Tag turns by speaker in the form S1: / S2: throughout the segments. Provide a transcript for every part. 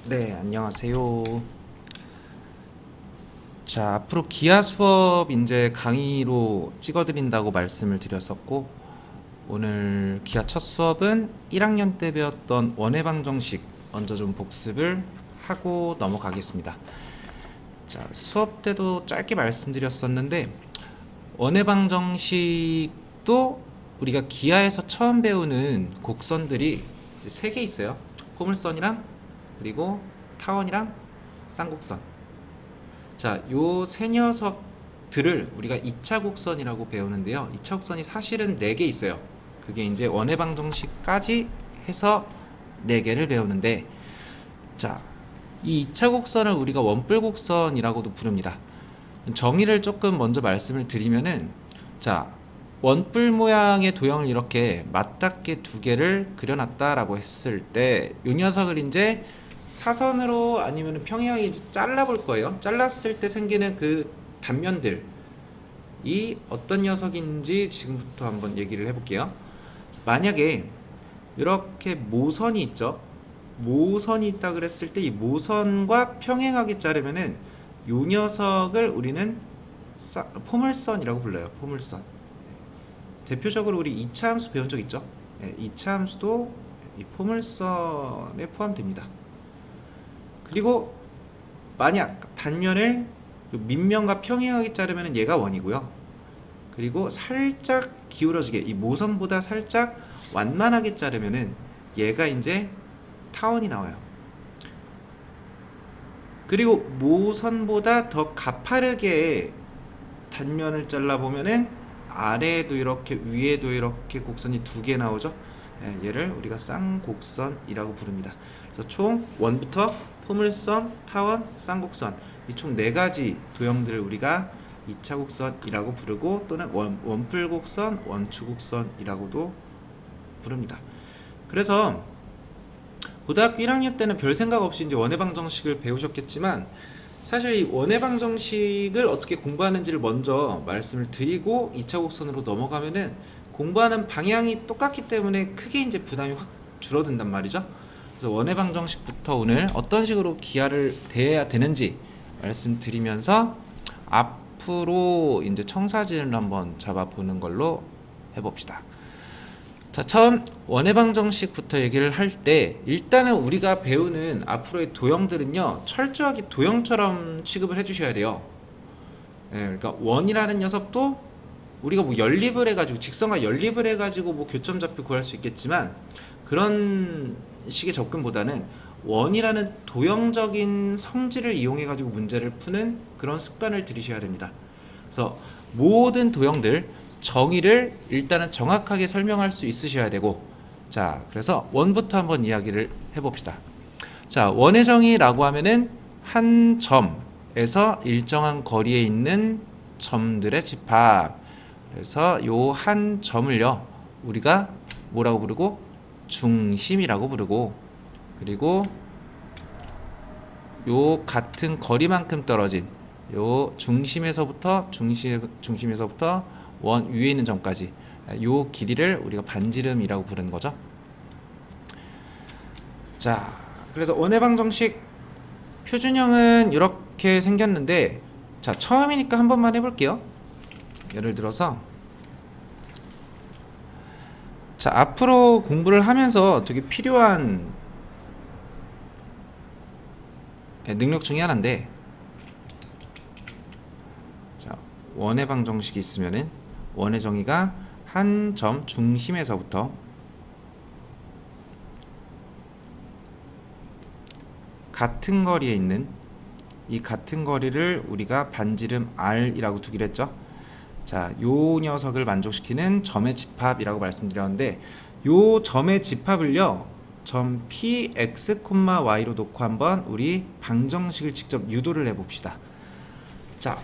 S1: 네, 안녕하세요. 자, 앞으로 기아 수업 이제 강의로 찍어드린다고 말씀을 드렸었고, 오늘 기아 첫 수업은 1학년 때 배웠던 원의 방정식 먼저 좀 복습을 하고 넘어가겠습니다. 자, 수업 때도 짧게 말씀드렸었는데, 원의 방정식도 우리가 기아에서 처음 배우는 곡선들이 세 개 있어요. 포물선이랑 그리고 타원이랑 쌍곡선. 자, 요 세 녀석들을 우리가 2차 곡선이라고 배우는데요. 2차 곡선이 사실은 4개 있어요. 그게 이제 원의 방정식까지 해서 4개를 배우는데, 자, 이 2차 곡선을 우리가 원뿔 곡선이라고도 부릅니다. 정의를 조금 먼저 말씀을 드리면은, 자, 원뿔 모양의 도형을 이렇게 맞닿게 두 개를 그려놨다라고 했을 때, 이 녀석을 이제 사선으로 아니면 평행하게 이제 잘라볼 거예요. 잘랐을 때 생기는 그 단면들이 어떤 녀석인지 지금부터 한번 얘기를 해볼게요. 만약에 이렇게 모선이 있죠. 모선이 있다 그랬을 때 이 모선과 평행하게 자르면은 이 녀석을 우리는 포물선이라고 불러요. 포물선. 대표적으로 우리 2차 함수 배운 적 있죠? 2차 함수도 이 포물선에 포함됩니다. 그리고 만약 단면을 밑면과 평행하게 자르면 얘가 원이고요. 그리고 살짝 기울어지게, 이 모선보다 살짝 완만하게 자르면은 얘가 이제 타원이 나와요. 그리고 모선보다 더 가파르게 단면을 잘라보면은 아래에도 이렇게 위에도 이렇게 곡선이 2개 나오죠. 얘를 우리가 쌍곡선이라고 부릅니다. 그래서 총 원부터 포물선, 타원, 쌍곡선, 이 총 4가지 도형들을 우리가 2차 곡선이라고 부르고, 또는 원뿔곡선, 원추곡선이라고도 부릅니다. 그래서 고등학교 1학년 때는 별 생각 없이 이제 원의 방정식을 배우셨겠지만, 사실 이 원의 방정식을 어떻게 공부하는지를 먼저 말씀을 드리고 2차 곡선으로 넘어가면은 공부하는 방향이 똑같기 때문에 크게 이제 부담이 확 줄어든단 말이죠. 그래서 원의 방정식부터 오늘 어떤 식으로 기하를 대해야 되는지 말씀드리면서 앞으로 이제 청사진을 한번 잡아보는 걸로 해봅시다. 자, 처음 원의 방정식부터 얘기를 할 때 일단은 우리가 배우는 앞으로의 도형들은요, 철저하게 도형처럼 취급을 해주셔야 돼요. 그러니까 원이라는 녀석도 우리가 뭐 연립을 해가지고, 직선과 연립을 해가지고 뭐 교점좌표 구할 수 있겠지만, 그런 식의 접근보다는 원이라는 도형적인 성질을 이용해가지고 문제를 푸는 그런 습관을 들이셔야 됩니다. 그래서 모든 도형들 정의를 일단은 정확하게 설명할 수 있으셔야 되고, 자, 그래서 원부터 한번 이야기를 해봅시다. 자, 원의 정의라고 하면은 한 점에서 일정한 거리에 있는 점들의 집합. 그래서 요 한 점을요, 우리가 뭐라고 부르고? 중심이라고 부르고, 그리고 요 같은 거리만큼 떨어진 요 중심에서부터 원 위에 있는 점까지 요 길이를 우리가 반지름이라고 부르는 거죠. 자, 그래서 원의 방정식 표준형은 이렇게 생겼는데, 자, 처음이니까 한 번만 해볼게요. 예를 들어서, 자, 앞으로 공부를 하면서 되게 필요한 능력 중에 하나인데, 자, 원의 방정식이 있으면은 원의 정의가 한 점 중심에서부터 같은 거리에 있는, 이 같은 거리를 우리가 반지름 R이라고 두기로 했죠. 자, 요 녀석을 만족시키는 점의 집합이라고 말씀드렸는데, 요 점의 집합을요, 점 px, y로 놓고 한번 우리 방정식을 직접 유도를 해봅시다. 자,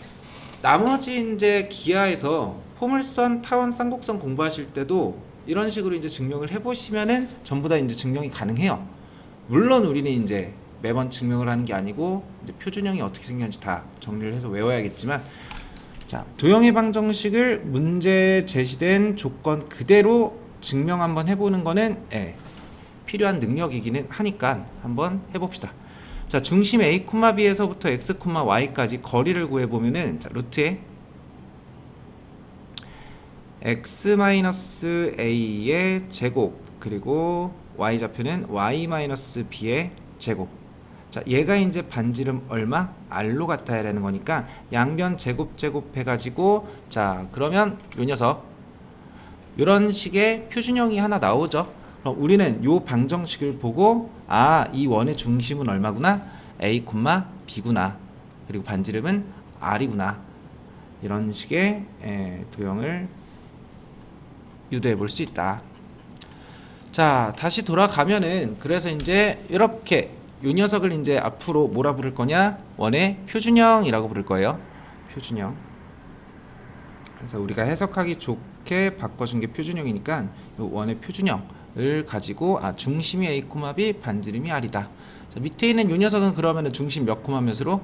S1: 나머지 이제 기하에서 포물선, 타원, 쌍곡선 공부하실 때도 이런 식으로 이제 증명을 해보시면은 전부 다 이제 증명이 가능해요. 물론 우리는 이제 매번 증명을 하는 게 아니고 이제 표준형이 어떻게 생겼는지 다 정리를 해서 외워야겠지만, 자, 도형의 방정식을 문제 제시된 조건 그대로 증명 한번 해보는 거는 필요한 능력이기는 하니까 한번 해봅시다. 자, 중심 A, B에서부터 X, Y까지 거리를 구해보면은, 자, 루트에 X-A의 제곱, 그리고 Y좌표는 Y-B의 제곱. 자, 얘가 이제 반지름 얼마? R로 같아야 되는 거니까 양변 제곱 해가지고, 자, 그러면 요 녀석 이런 식의 표준형이 하나 나오죠. 그럼 우리는 요 방정식을 보고, 아, 이 원의 중심은 얼마구나? A, B구나. 그리고 반지름은 R이구나. 이런 식의 도형을 유도해 볼 수 있다. 자, 다시 돌아가면은, 그래서 이제 이렇게 요 녀석을 이제 앞으로 뭐라 부를 거냐? 원의 표준형이라고 부를 거예요. 표준형. 그래서 우리가 해석하기 좋게 바꿔준 게 표준형이니까 요 원의 표준형을 가지고, 아, 중심이 A, B, 반지름이 R이다. 자, 밑에 있는 요 녀석은 그러면은 중심 몇 몇으로?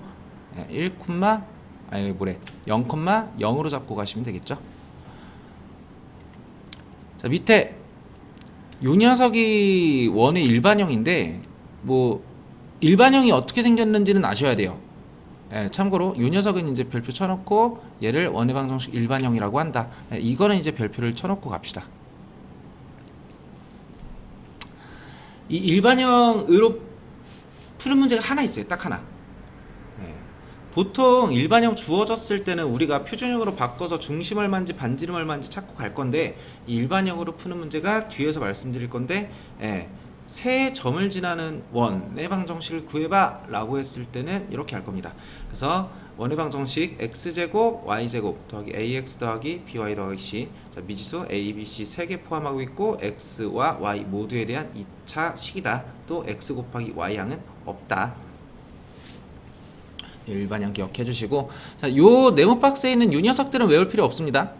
S1: 1, 0,0으로 잡고 가시면 되겠죠. 자, 밑에 요 녀석이 원의 일반형인데, 뭐 일반형이 어떻게 생겼는지는 아셔야 돼요. 참고로 요 녀석은 이제 별표 쳐놓고 얘를 원의 방정식 일반형이라고 한다. 이거는 이제 별표를 쳐놓고 갑시다. 이 일반형으로 푸는 문제가 하나 있어요. 딱 하나. 보통 일반형 주어졌을 때는 우리가 표준형으로 바꿔서 중심 얼마인지 반지름 얼마인지 찾고 갈 건데, 이 일반형으로 푸는 문제가 뒤에서 말씀드릴 건데, 세 점을 지나는 원의 방정식을 구해봐 라고 했을 때는 이렇게 할 겁니다. 그래서 원의 방정식 x제곱 y제곱 더하기 ax 더하기 by 더하기 c, 자, 미지수 a, b, c 3개 포함하고 있고 x와 y 모두에 대한 2차 식이다. 또 x 곱하기 y양은 없다. 일반형 기억해 주시고, 자, 요 네모 박스에 있는 요 녀석들은 외울 필요 없습니다.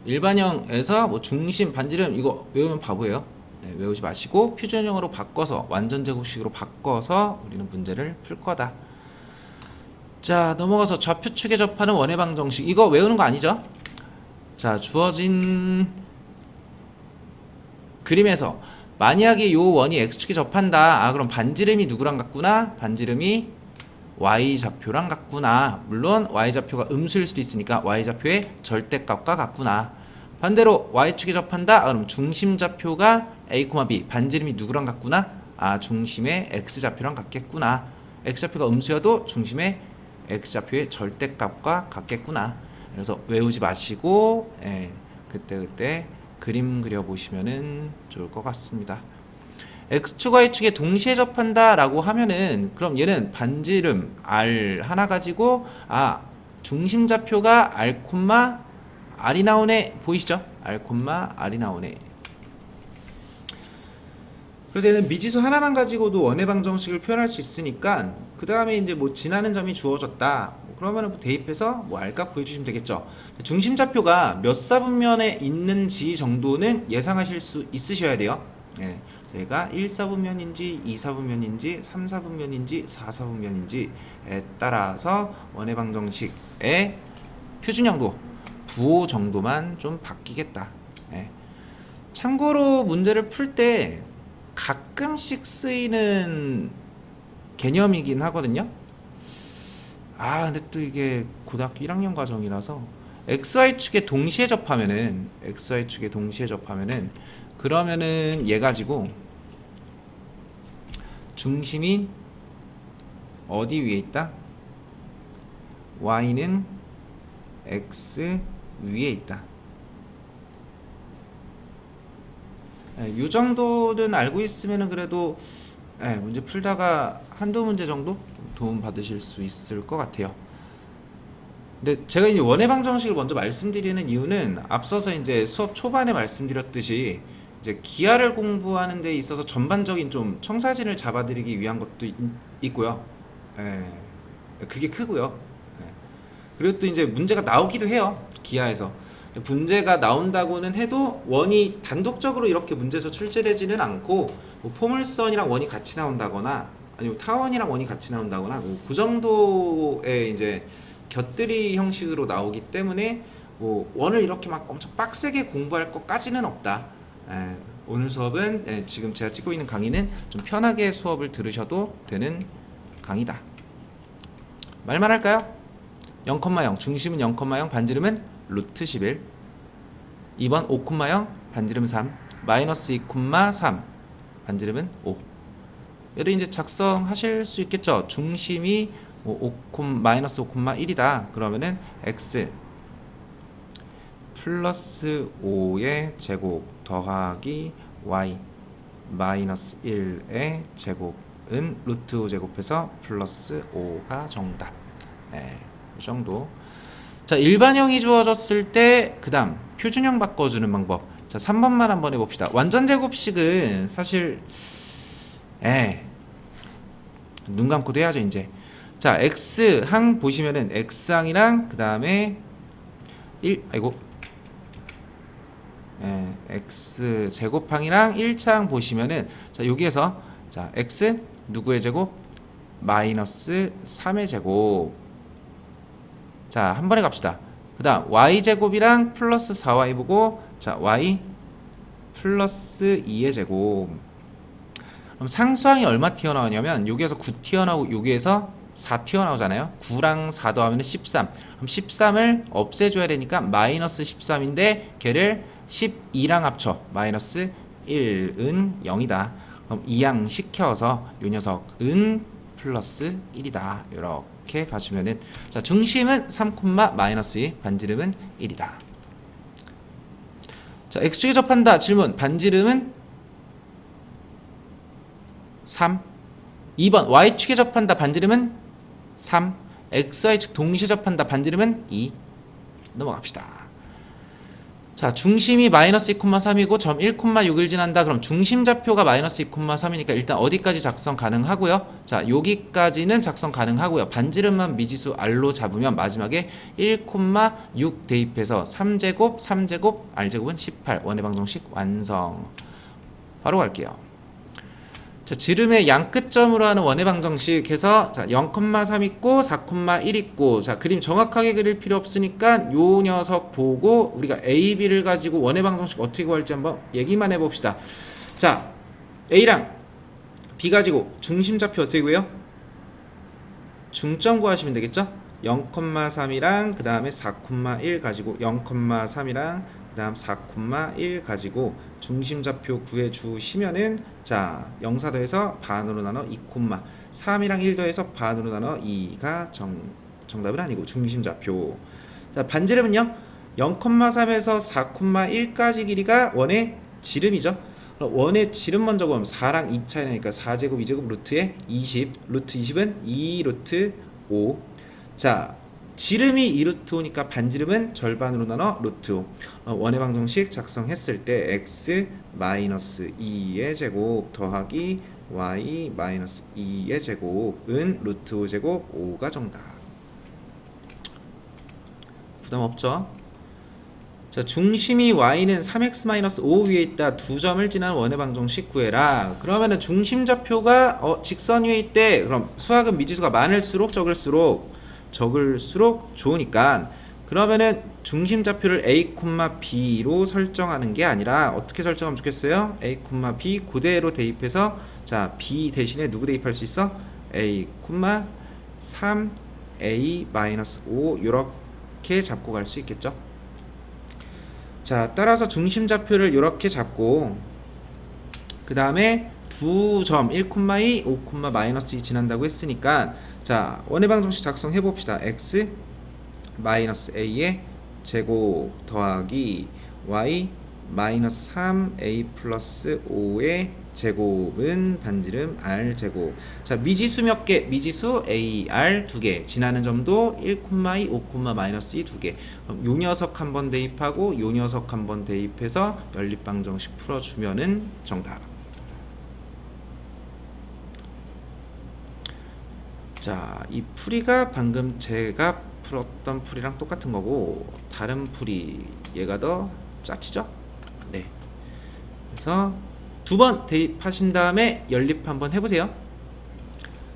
S1: 일반형에서 뭐 중심, 반지름 이거 외우면 바보예요. 외우지 마시고 표준형으로 바꿔서 완전 제곱식으로 바꿔서 우리는 문제를 풀 거다. 자, 넘어가서 좌표축에 접하는 원의 방정식, 이거 외우는 거 아니죠? 자, 주어진 그림에서 만약에 요 원이 x축에 접한다. 아, 그럼 반지름이 누구랑 같구나? 반지름이 y좌표랑 같구나. 물론 y좌표가 음수일 수도 있으니까 y좌표의 절대값과 같구나. 반대로 y축에 접한다. 그럼 중심좌표가 a, b, 반지름이 누구랑 같구나? 아, 중심의 x좌표랑 같겠구나. x좌표가 음수여도 중심의 x좌표의 절대값과 같겠구나. 그래서 외우지 마시고 그때 그림 그려보시면 좋을 것 같습니다. x축, y축에 동시에 접한다 라고 하면은, 그럼 얘는 반지름 r 하나 가지고, 아, 중심좌표가 r, r이 나오네. 보이시죠? r, r이 나오네. 그래서 얘는 미지수 하나만 가지고도 원의 방정식을 표현할 수 있으니까, 그 다음에 이제 뭐 지나는 점이 주어졌다. 그러면은 뭐 대입해서 뭐 r값 구해주시면 되겠죠. 중심좌표가 몇 사분면에 있는지 정도는 예상하실 수 있으셔야 돼요. 제가 1사분면인지 2사분면인지 3사분면인지 4사분면인지에 따라서 원의 방정식의 표준형도 부호 정도만 좀 바뀌겠다. 참고로 문제를 풀 때 가끔씩 쓰이는 개념이긴 하거든요. 아, 근데 또 이게 고등학교 1학년 과정이라서 XY축에 동시에 접하면은 그러면은 얘 가지고 중심이 어디 위에 있다? Y는 X 위에 있다. 요 정도는 알고 있으면은 그래도 문제 풀다가 한두 문제 정도 도움 받으실 수 있을 것 같아요. 근데 제가 이제 원의 방정식을 먼저 말씀드리는 이유는, 앞서서 이제 수업 초반에 말씀드렸듯이 이제 기하를 공부하는 데 있어서 전반적인 좀 청사진을 잡아드리기 위한 것도 있고요. 그게 크고요. 그리고 또 이제 문제가 나오기도 해요. 기하에서 문제가 나온다고는 해도 원이 단독적으로 이렇게 문제에서 출제되지는 않고, 뭐 포물선이랑 원이 같이 나온다거나 아니면 타원이랑 원이 같이 나온다거나 그 정도의 이제 곁들이 형식으로 나오기 때문에 뭐 원을 이렇게 막 엄청 빡세게 공부할 것까지는 없다. 오늘 수업은 지금 제가 찍고 있는 강의는 좀 편하게 수업을 들으셔도 되는 강의다. 말만 할까요? 0,0 중심은 0,0 반지름은 루트 11. 2번 5,0 반지름 3 마이너스 2,3 반지름은 5. 얘를 이제 작성하실 수 있겠죠. 중심이 마이너스 5,1이다. 그러면은 x 플러스 5의 제곱 더하기 y 마이너스 1의 제곱은 루트 5 제곱해서 플러스 5가 정답. 이 정도. 자, 일반형이 주어졌을 때 그 다음 표준형 바꿔주는 방법. 자, 3번만 한번 해봅시다. 완전 제곱식은 사실 눈 감고도 해야죠 이제. 자, x항 보시면은 x항이랑 그 다음에 1 x 제곱항이랑 1차항 보시면은 자, 여기에서 자, x 누구의 제곱? 마이너스 3의 제곱. 자, 한 번에 갑시다. 그 다음 y 제곱이랑 플러스 4y 보고 자, y 플러스 2의 제곱. 그럼 상수항이 얼마 튀어나오냐면 여기에서 9 튀어나오고 여기에서 4 튀어나오잖아요. 9랑 4 더하면 13. 그럼 13을 없애줘야 되니까 마이너스 13인데 걔를 12랑 합쳐 마이너스 1은 0이다. 그럼 이항 시켜서 요 녀석은 플러스 1이다. 이렇게 가주면은 자, 중심은 3, 마이너스 2 반지름은 1이다. 자, x축에 접한다. 질문. 반지름은 3. 2번 y축에 접한다. 반지름은 3. xy축 동시에 접한다. 반지름은 2. 넘어갑시다. 자, 중심이 마이너스 2,3이고 점 1,6을 지난다. 그럼 중심좌표가 마이너스 2,3이니까 일단 어디까지 작성 가능하고요. 자, 여기까지는 작성 가능하고요. 반지름만 미지수 r로 잡으면 마지막에 1,6 대입해서 3제곱, 3제곱, r제곱은 18. 원의 방정식 완성. 바로 갈게요. 자, 지름의 양끝점으로 하는 원의 방정식에서 자, 0,3 있고 4,1 있고 자, 그림 정확하게 그릴 필요 없으니까 요 녀석 보고 우리가 A, B를 가지고 원의 방정식 어떻게 구할지 한번 얘기만 해봅시다. 자, A랑 B 가지고 중심좌표 어떻게 구해요? 중점 구하시면 되겠죠? 0,3이랑 그 다음에 4,1 가지고 0,3이랑 그 다음 4,1 가지고 중심좌표 구해주시면은 자, 0사 더해서 반으로 나눠 2,3이랑 1 더해서 반으로 나눠 2가 정답은 아니고 중심좌표. 자, 반지름은요 0,3에서 4,1까지 길이가 원의 지름이죠. 원의 지름 먼저 구하면 4랑 2 차이 나니까 4제곱 2제곱 루트에 20 루트 20은 2 루트 5. 자, 지름이 2루트 5니까 반지름은 절반으로 나눠 루트 5. 원의 방정식 작성했을 때 x 마이너스 2의 제곱 더하기 y 마이너스 2의 제곱은 루트 5 제곱 5가 정답. 부담 없죠? 자, 중심이 y는 3x 마이너스 5 위에 있다. 두 점을 지난 원의 방정식 구해라. 그러면은 중심좌표가 직선 위에 있대. 그럼 수학은 미지수가 많을수록 적을수록 좋으니까 그러면은 중심좌표를 a, b로 설정하는 게 아니라 어떻게 설정하면 좋겠어요? a, b 그대로 대입해서 자, b 대신에 누구 대입할 수 있어? a, 3, a, 마이너스 5 이렇게 잡고 갈 수 있겠죠? 자, 따라서 중심좌표를 이렇게 잡고 그 다음에 두 점 1,2, 5, 마이너스 2 지난다고 했으니까 자, 원의 방정식 작성해 봅시다. x 마이너스 a의 제곱 더하기 y 마이너스 3a 플러스 5의 제곱은 반지름 r 제곱. 자, 미지수 몇 개? 미지수 a, r 두 개. 지나는 점도 1,2, 5, 마이너스 2 두 개. 그럼 요 녀석 한번 대입하고 요 녀석 한번 대입해서 연립방정식 풀어주면은 정답. 자, 이 풀이가 방금 제가 풀었던 풀이랑 똑같은 거고 다른 풀이 얘가 더 짜치죠? 네. 그래서 두 번 대입하신 다음에 연립 한번 해보세요.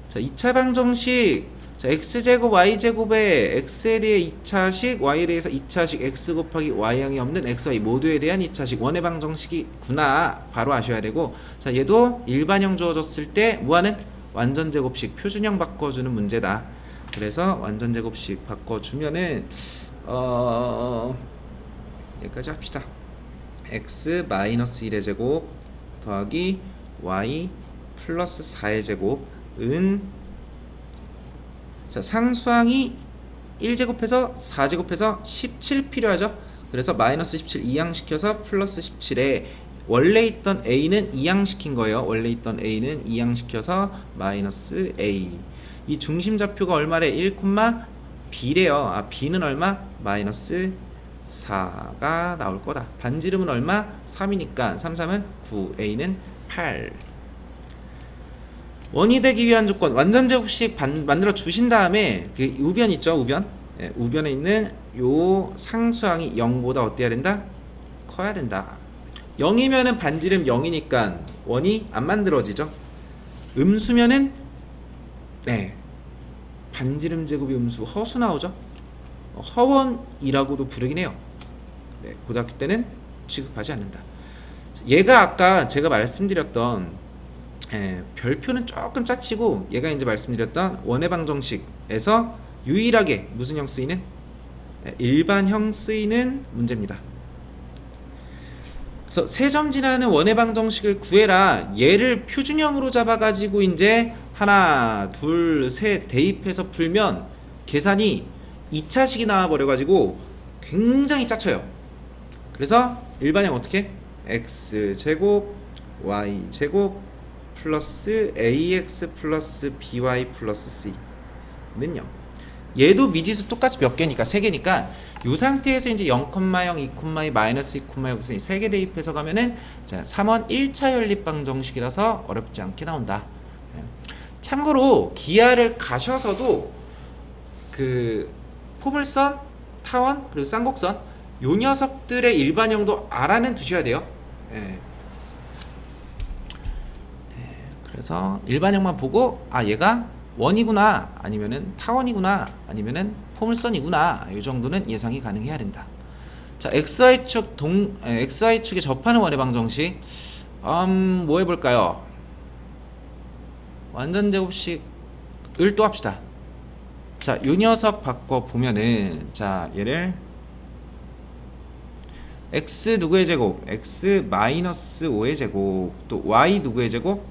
S1: 자, 2차 방정식 자, x제곱 y제곱에 x에 대해 2차식, y에 대해서 2차식, x 곱하기 y항이 없는 x, y 모두에 대한 2차식 원의 방정식이구나 바로 아셔야 되고, 자, 얘도 일반형 주어졌을 때 뭐하는 완전제곱식 표준형 바꿔주는 문제다. 그래서 완전제곱식 바꿔주면은 여기까지 합시다. x 마이너스 1의 제곱 더하기 y 플러스 4의 제곱은, 자, 상수항이 1제곱해서 4제곱해서 17 필요하죠. 그래서 마이너스 17 이항시켜서 플러스 17에 원래 있던 a는 이항시킨 거예요. 원래 있던 a는 이항시켜서 마이너스 a. 이 중심좌표가 얼마래? 1, b래요. 아, b는 얼마? 마이너스 4가 나올 거다. 반지름은 얼마? 3이니까 3, 3은 9, a는 8. 원이 되기 위한 조건, 완전제곱식 만들어 주신 다음에 그 우변 있죠, 우변. 예, 우변에 있는 요 상수항이 0보다 어때야 된다? 커야 된다. 0이면은 반지름 0이니까 원이 안 만들어지죠. 음수면은 네, 반지름 제곱이 음수 허수 나오죠. 허원이라고도 부르긴 해요. 네, 고등학교 때는 취급하지 않는다. 얘가 아까 제가 말씀드렸던 별표는 조금 짜치고, 얘가 이제 말씀드렸던 원의 방정식에서 유일하게 무슨 형 쓰이는? 일반형 쓰이는 문제입니다. 그래서 세 점 지나는 원의 방정식을 구해라. 얘를 표준형으로 잡아가지고 이제 하나, 둘, 셋 대입해서 풀면 계산이 2차식이 나와버려가지고 굉장히 짜쳐요. 그래서 일반형 어떻게? x제곱 y제곱 플러스 ax 플러스 by 플러스 c는 0. 얘도 미지수 똑같이 몇 개니까 3개니까 이 상태에서 이제 0, 2, 마이너스 2, 여기서 3개 대입해서 가면은, 자, 3원 1차 연립 방정식이라서 어렵지 않게 나온다. 참고로 기하를 가셔서도 그 포물선, 타원, 그리고 쌍곡선 요 녀석들의 일반형도 알아는 두셔야 돼요. 그래서 일반형만 보고, 아, 얘가 원이구나, 아니면은 타원이구나, 아니면은 포물선이구나, 이 정도는 예상이 가능해야 된다. 자, XY축에 접하는 원의 방정식, 뭐 해볼까요? 완전제곱식을 또 합시다. 자, 요 녀석 바꿔보면은, 자, 얘를 x 누구의 제곱? x 마이너스 5의 제곱, 또 y 누구의 제곱?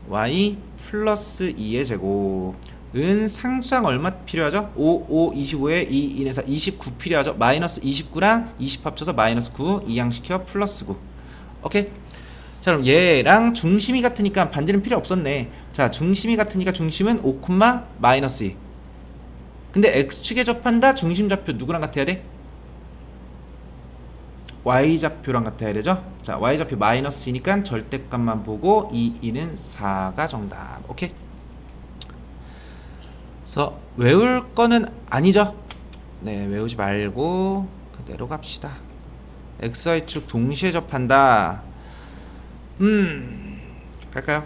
S1: y 플러스 2의 제곱은 상수항 얼마 필요하죠? 5, 25에 2, 2에서 29 필요하죠? 마이너스 29랑 20 합쳐서 마이너스 9, 이항시켜 플러스 9. 오케이? 자, 그럼 얘랑 중심이 같으니까 반지름 필요 없었네. 자, 중심이 같으니까 중심은 5, 마이너스 2. 근데 x축에 접한다? 중심좌표 누구랑 같아야 돼? y좌표랑 같아야 되죠. 자, y좌표 마이너스 2니까 절대값만 보고 2는 4가 정답. 오케이. 그래서 외울 거는 아니죠. 네, 외우지 말고 그대로 갑시다. xy축 동시에 접한다. 갈까요?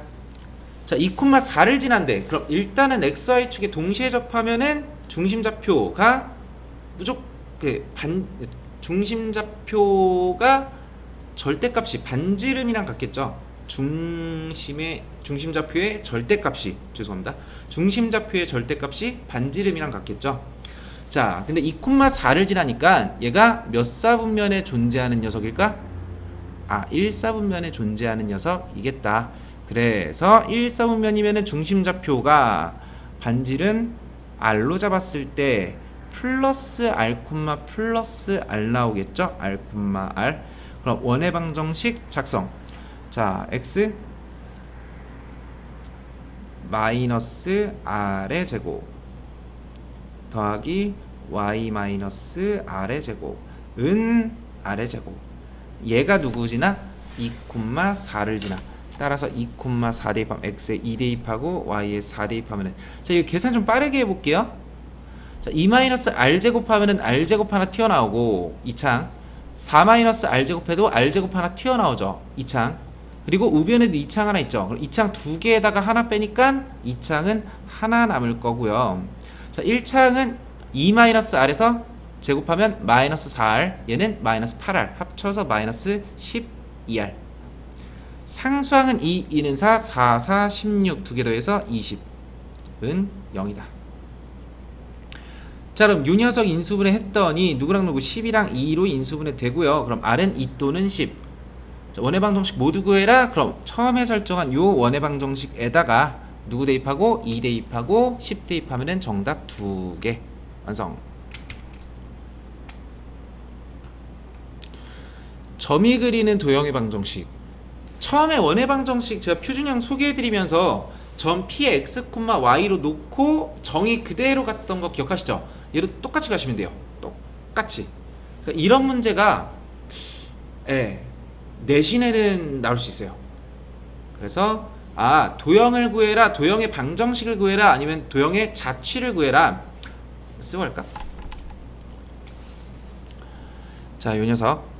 S1: 자, 2,4를 지난대. 그럼 일단은 xy축에 동시에 접하면은 중심좌표가 무조건 중심좌표가 절대값이 반지름이랑 같겠죠. 중심좌표의 절대값이, 죄송합니다, 중심좌표의 절대값이 반지름이랑 같겠죠. 자, 근데 2,4를 지나니까 얘가 몇 사분면에 존재하는 녀석일까? 아, 1사분면에 존재하는 녀석이겠다. 그래서 1사분면이면은 중심좌표가 반지름 r로 잡았을 때 플러스 r, 플러스 r 나오겠죠? r, r. 그럼 원의 방정식 작성. 자, x 마이너스 r의 제곱 더하기 y 마이너스 r의 제곱은 r의 제곱. 얘가 누구지나? 2,4를 지나. 따라서 2,4 대입하면 x에 2 대입하고 y에 4 대입하면은, 자, 이거 계산 좀 빠르게 해볼게요. 자, 2-r 제곱하면은 r 제곱 하나 튀어나오고 2창, 4 r 제곱해도 r 제곱 하나 튀어나오죠. 2창. 그리고 우변에도 2창 하나 있죠. 그럼 2창 두 개에다가 하나 빼니까 2창은 하나 남을 거고요. 자, 1차항은 2-r에서 제곱하면 마이너스 4r, 얘는 마이너스 8r, 합쳐서 마이너스 12r. 상수항은 2, 2는 4, 4, 4, 16 두 개 더해서 20은 0이다. 자, 그럼 요 녀석 인수분해 했더니 누구랑 누구 10이랑 2로 인수분해 되고요. 그럼 r은 2 또는 10. 자, 원해방정식 모두 구해라. 그럼 처음에 설정한 요 원해방정식에다가 누구 대입하고 2 대입하고 10 대입하면은 정답 2개 완성. 점이 그리는 도형의 방정식. 처음에 원의 방정식 제가 표준형 소개해드리면서 점 px, y로 놓고 정의 그대로 갔던 거 기억하시죠? 얘로 똑같이 가시면 돼요. 똑같이. 그러니까 이런 문제가 내신에는 나올 수 있어요. 그래서 도형을 구해라, 도형의 방정식을 구해라, 아니면 도형의 자취를 구해라 쓰고 할까? 자, 요 녀석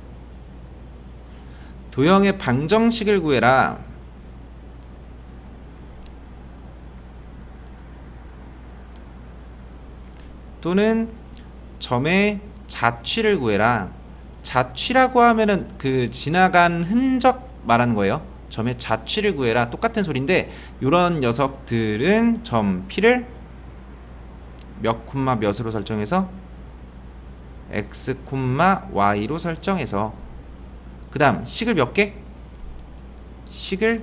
S1: 도형의 방정식을 구해라. 또는 점의 자취를 구해라. 자취라고 하면은 그 지나간 흔적 말하는 거예요. 점의 자취를 구해라. 똑같은 소리인데 이런 녀석들은 점 P를 몇 콤마 몇으로 설정해서 x, y로 설정해서 그 다음 식을 몇 개? 식을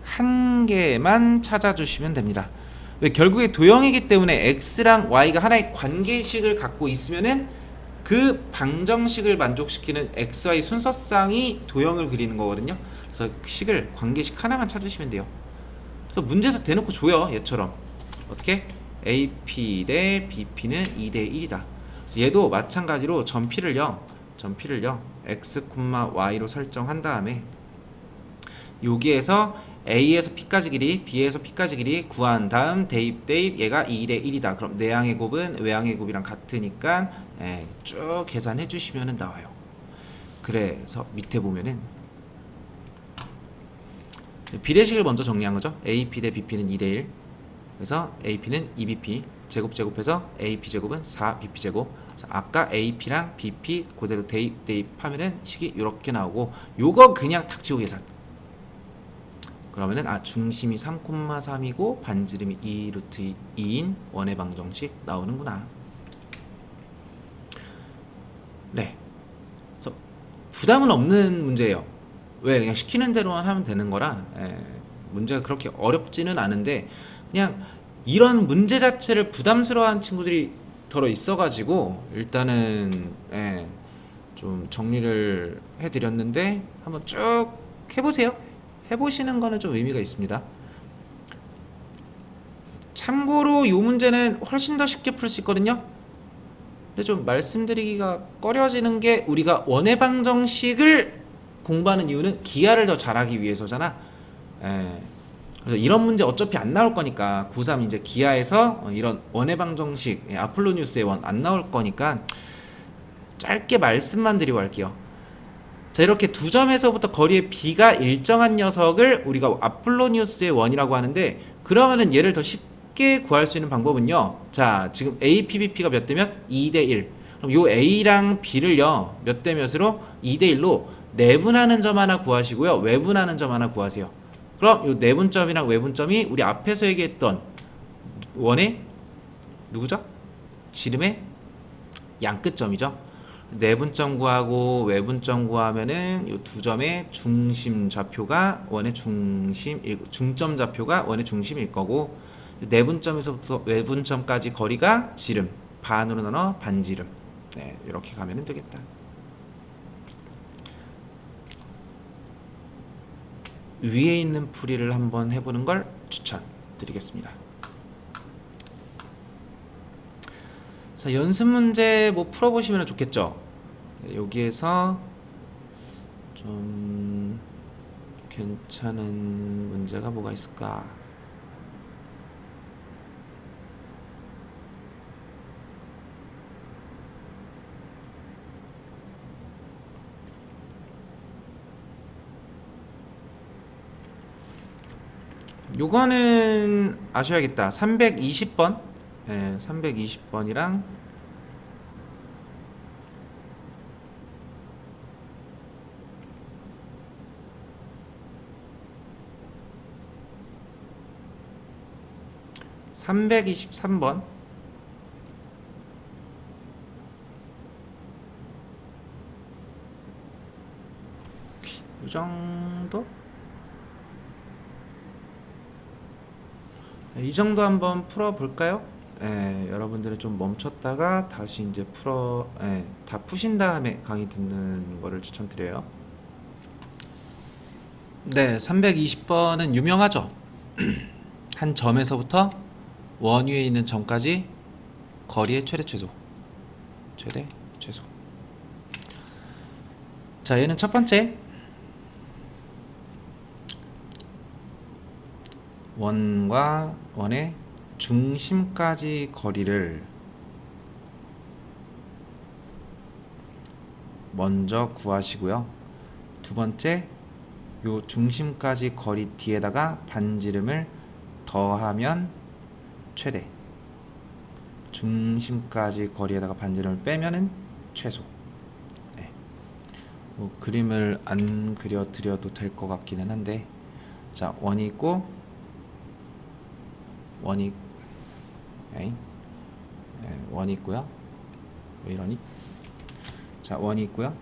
S1: 한 개만 찾아주시면 됩니다. 왜? 결국에 도형이기 때문에 x랑 y가 하나의 관계식을 갖고 있으면은 그 방정식을 만족시키는 x, y 순서상이 도형을 그리는 거거든요. 그래서 식을 관계식 하나만 찾으시면 돼요. 그래서 문제에서 대놓고 줘요. 얘처럼 어떻게? AP 대 BP는 2 대 1이다. 그래서 얘도 마찬가지로 점 P를 0 x, y로 설정한 다음에 여기에서 a에서 p까지 길이, b에서 p까지 길이 구한 다음 대입 얘가 2대 1이다. 그럼 내항의 곱은 외항의 곱이랑 같으니까 쭉 계산해 주시면 나와요. 그래서 밑에 보면은 비례식을 먼저 정리한 거죠. AP 대 BP는 2대 1. 그래서 AP는 2BP 제곱해서 AP 제곱은 4BP 제곱. 아까 AP랑 BP 그대로 대입하면은 식이 이렇게 나오고, 요거 그냥 탁치고 계산. 그러면은 중심이 3,3이고 반지름이 2 루트 2인 원의 방정식 나오는구나. 네. 그래서 부담은 없는 문제예요. 왜? 그냥 시키는 대로만 하면 되는 거라 문제가 그렇게 어렵지는 않은데, 그냥 이런 문제 자체를 부담스러워하는 친구들이 덜어 있어가지고 일단은 좀 정리를 해드렸는데 한번 쭉 해보세요. 해보시는 거는 좀 의미가 있습니다. 참고로 이 문제는 훨씬 더 쉽게 풀 수 있거든요. 근데 좀 말씀드리기가 꺼려지는 게, 우리가 원의 방정식을 공부하는 이유는 기하를 더 잘하기 위해서잖아. 그래서 이런 문제 어차피 안 나올 거니까 고3 이제 기하에서 이런 원의 방정식, 아폴로니우스의 원 안 나올 거니까 짧게 말씀만 드리고 할게요. 자, 이렇게 두 점에서부터 거리의 b가 일정한 녀석을 우리가 아폴로니우스의 원이라고 하는데, 그러면은 얘를 더 쉽게 구할 수 있는 방법은요. 자, 지금 AP, BP가 몇 대 몇? 2 대 1. 그럼 요 A랑 B를요 몇 대 몇으로? 2 대 1로 내분하는 점 하나 구하시고요, 외분하는 점 하나 구하세요. 그럼 요 내분점이랑 외분점이 우리 앞에서 얘기했던 원의 누구죠? 지름의 양끝점이죠. 내분점 구하고 외분점 구하면은 요 두 점의 중심 좌표가 원의 중점 좌표가 원의 중심일 거고, 내분점에서부터 외분점까지 거리가 지름, 반으로 나눠 반지름. 이렇게 가면 되겠다. 위에 있는 풀이를 한번 해보는 걸 추천드리겠습니다. 자, 연습 문제 뭐 풀어보시면 좋겠죠. 여기에서 좀 괜찮은 문제가 뭐가 있을까? 요거는 아셔야겠다. 320번 320번이랑 323번. 이 정도? 이 정도 한번 풀어볼까요? 여러분들은 좀 멈췄다가 다시 이제 다 푸신 다음에 강의 듣는 거를 추천드려요. 네, 320번은 유명하죠? 한 점에서부터 원 위에 있는 점까지 거리의 최대 최소. 최대 최소. 자, 얘는 첫 번째. 원과 원의 중심까지 거리를 먼저 구하시고요. 두 번째, 요 중심까지 거리 뒤에다가 반지름을 더하면 최대. 중심까지 거리에다가 반지름을 빼면은 최소. 네. 뭐 그림을 안 그려드려도 될 것 같기는 한데, 자, 원이 있고 원이 원이 있고요. 왜 이러니? 자, 원이 있고요.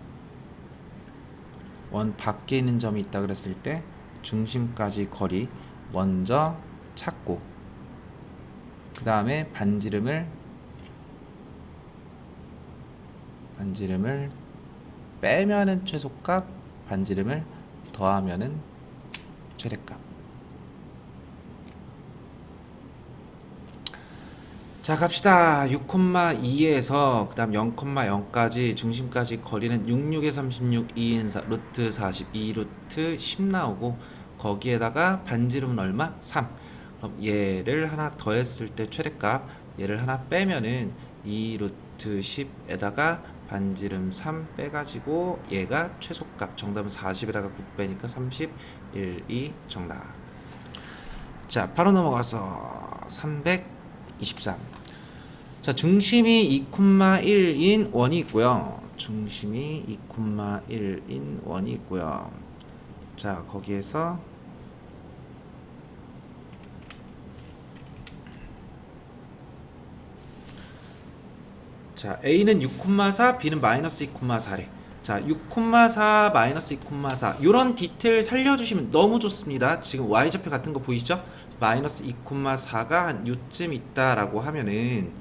S1: 원 밖에 있는 점이 있다 그랬을 때 중심까지 거리 먼저 찾고, 그 다음에 반지름을 빼면은 최소값, 반지름을 더하면은 최대값. 자, 갑시다. 6,2에서 그 다음 0,0까지 중심까지 거리는 66에 36, 2인 4, 루트 42, 루트 10 나오고, 거기에다가 반지름은 얼마? 3. 그럼 얘를 하나 더했을 때 최대값, 얘를 하나 빼면은 2 루트 10에다가 반지름 3 빼가지고 얘가 최소값. 정답은 40에다가 9 빼니까 31, 2 정답. 자, 바로 넘어가서 323. 자, 중심이 2,1인 원이 있고요. 중심이 2,1인 원이 있고요. 자, 거기에서 자, A는 6,4, B는 마이너스 2,4래. 자, 6,4 마이너스 2,4 요런 디테일 살려주시면 너무 좋습니다. 지금 Y좌표 같은 거 보이시죠? 마이너스 2,4가 한 요쯤 있다라고 하면은,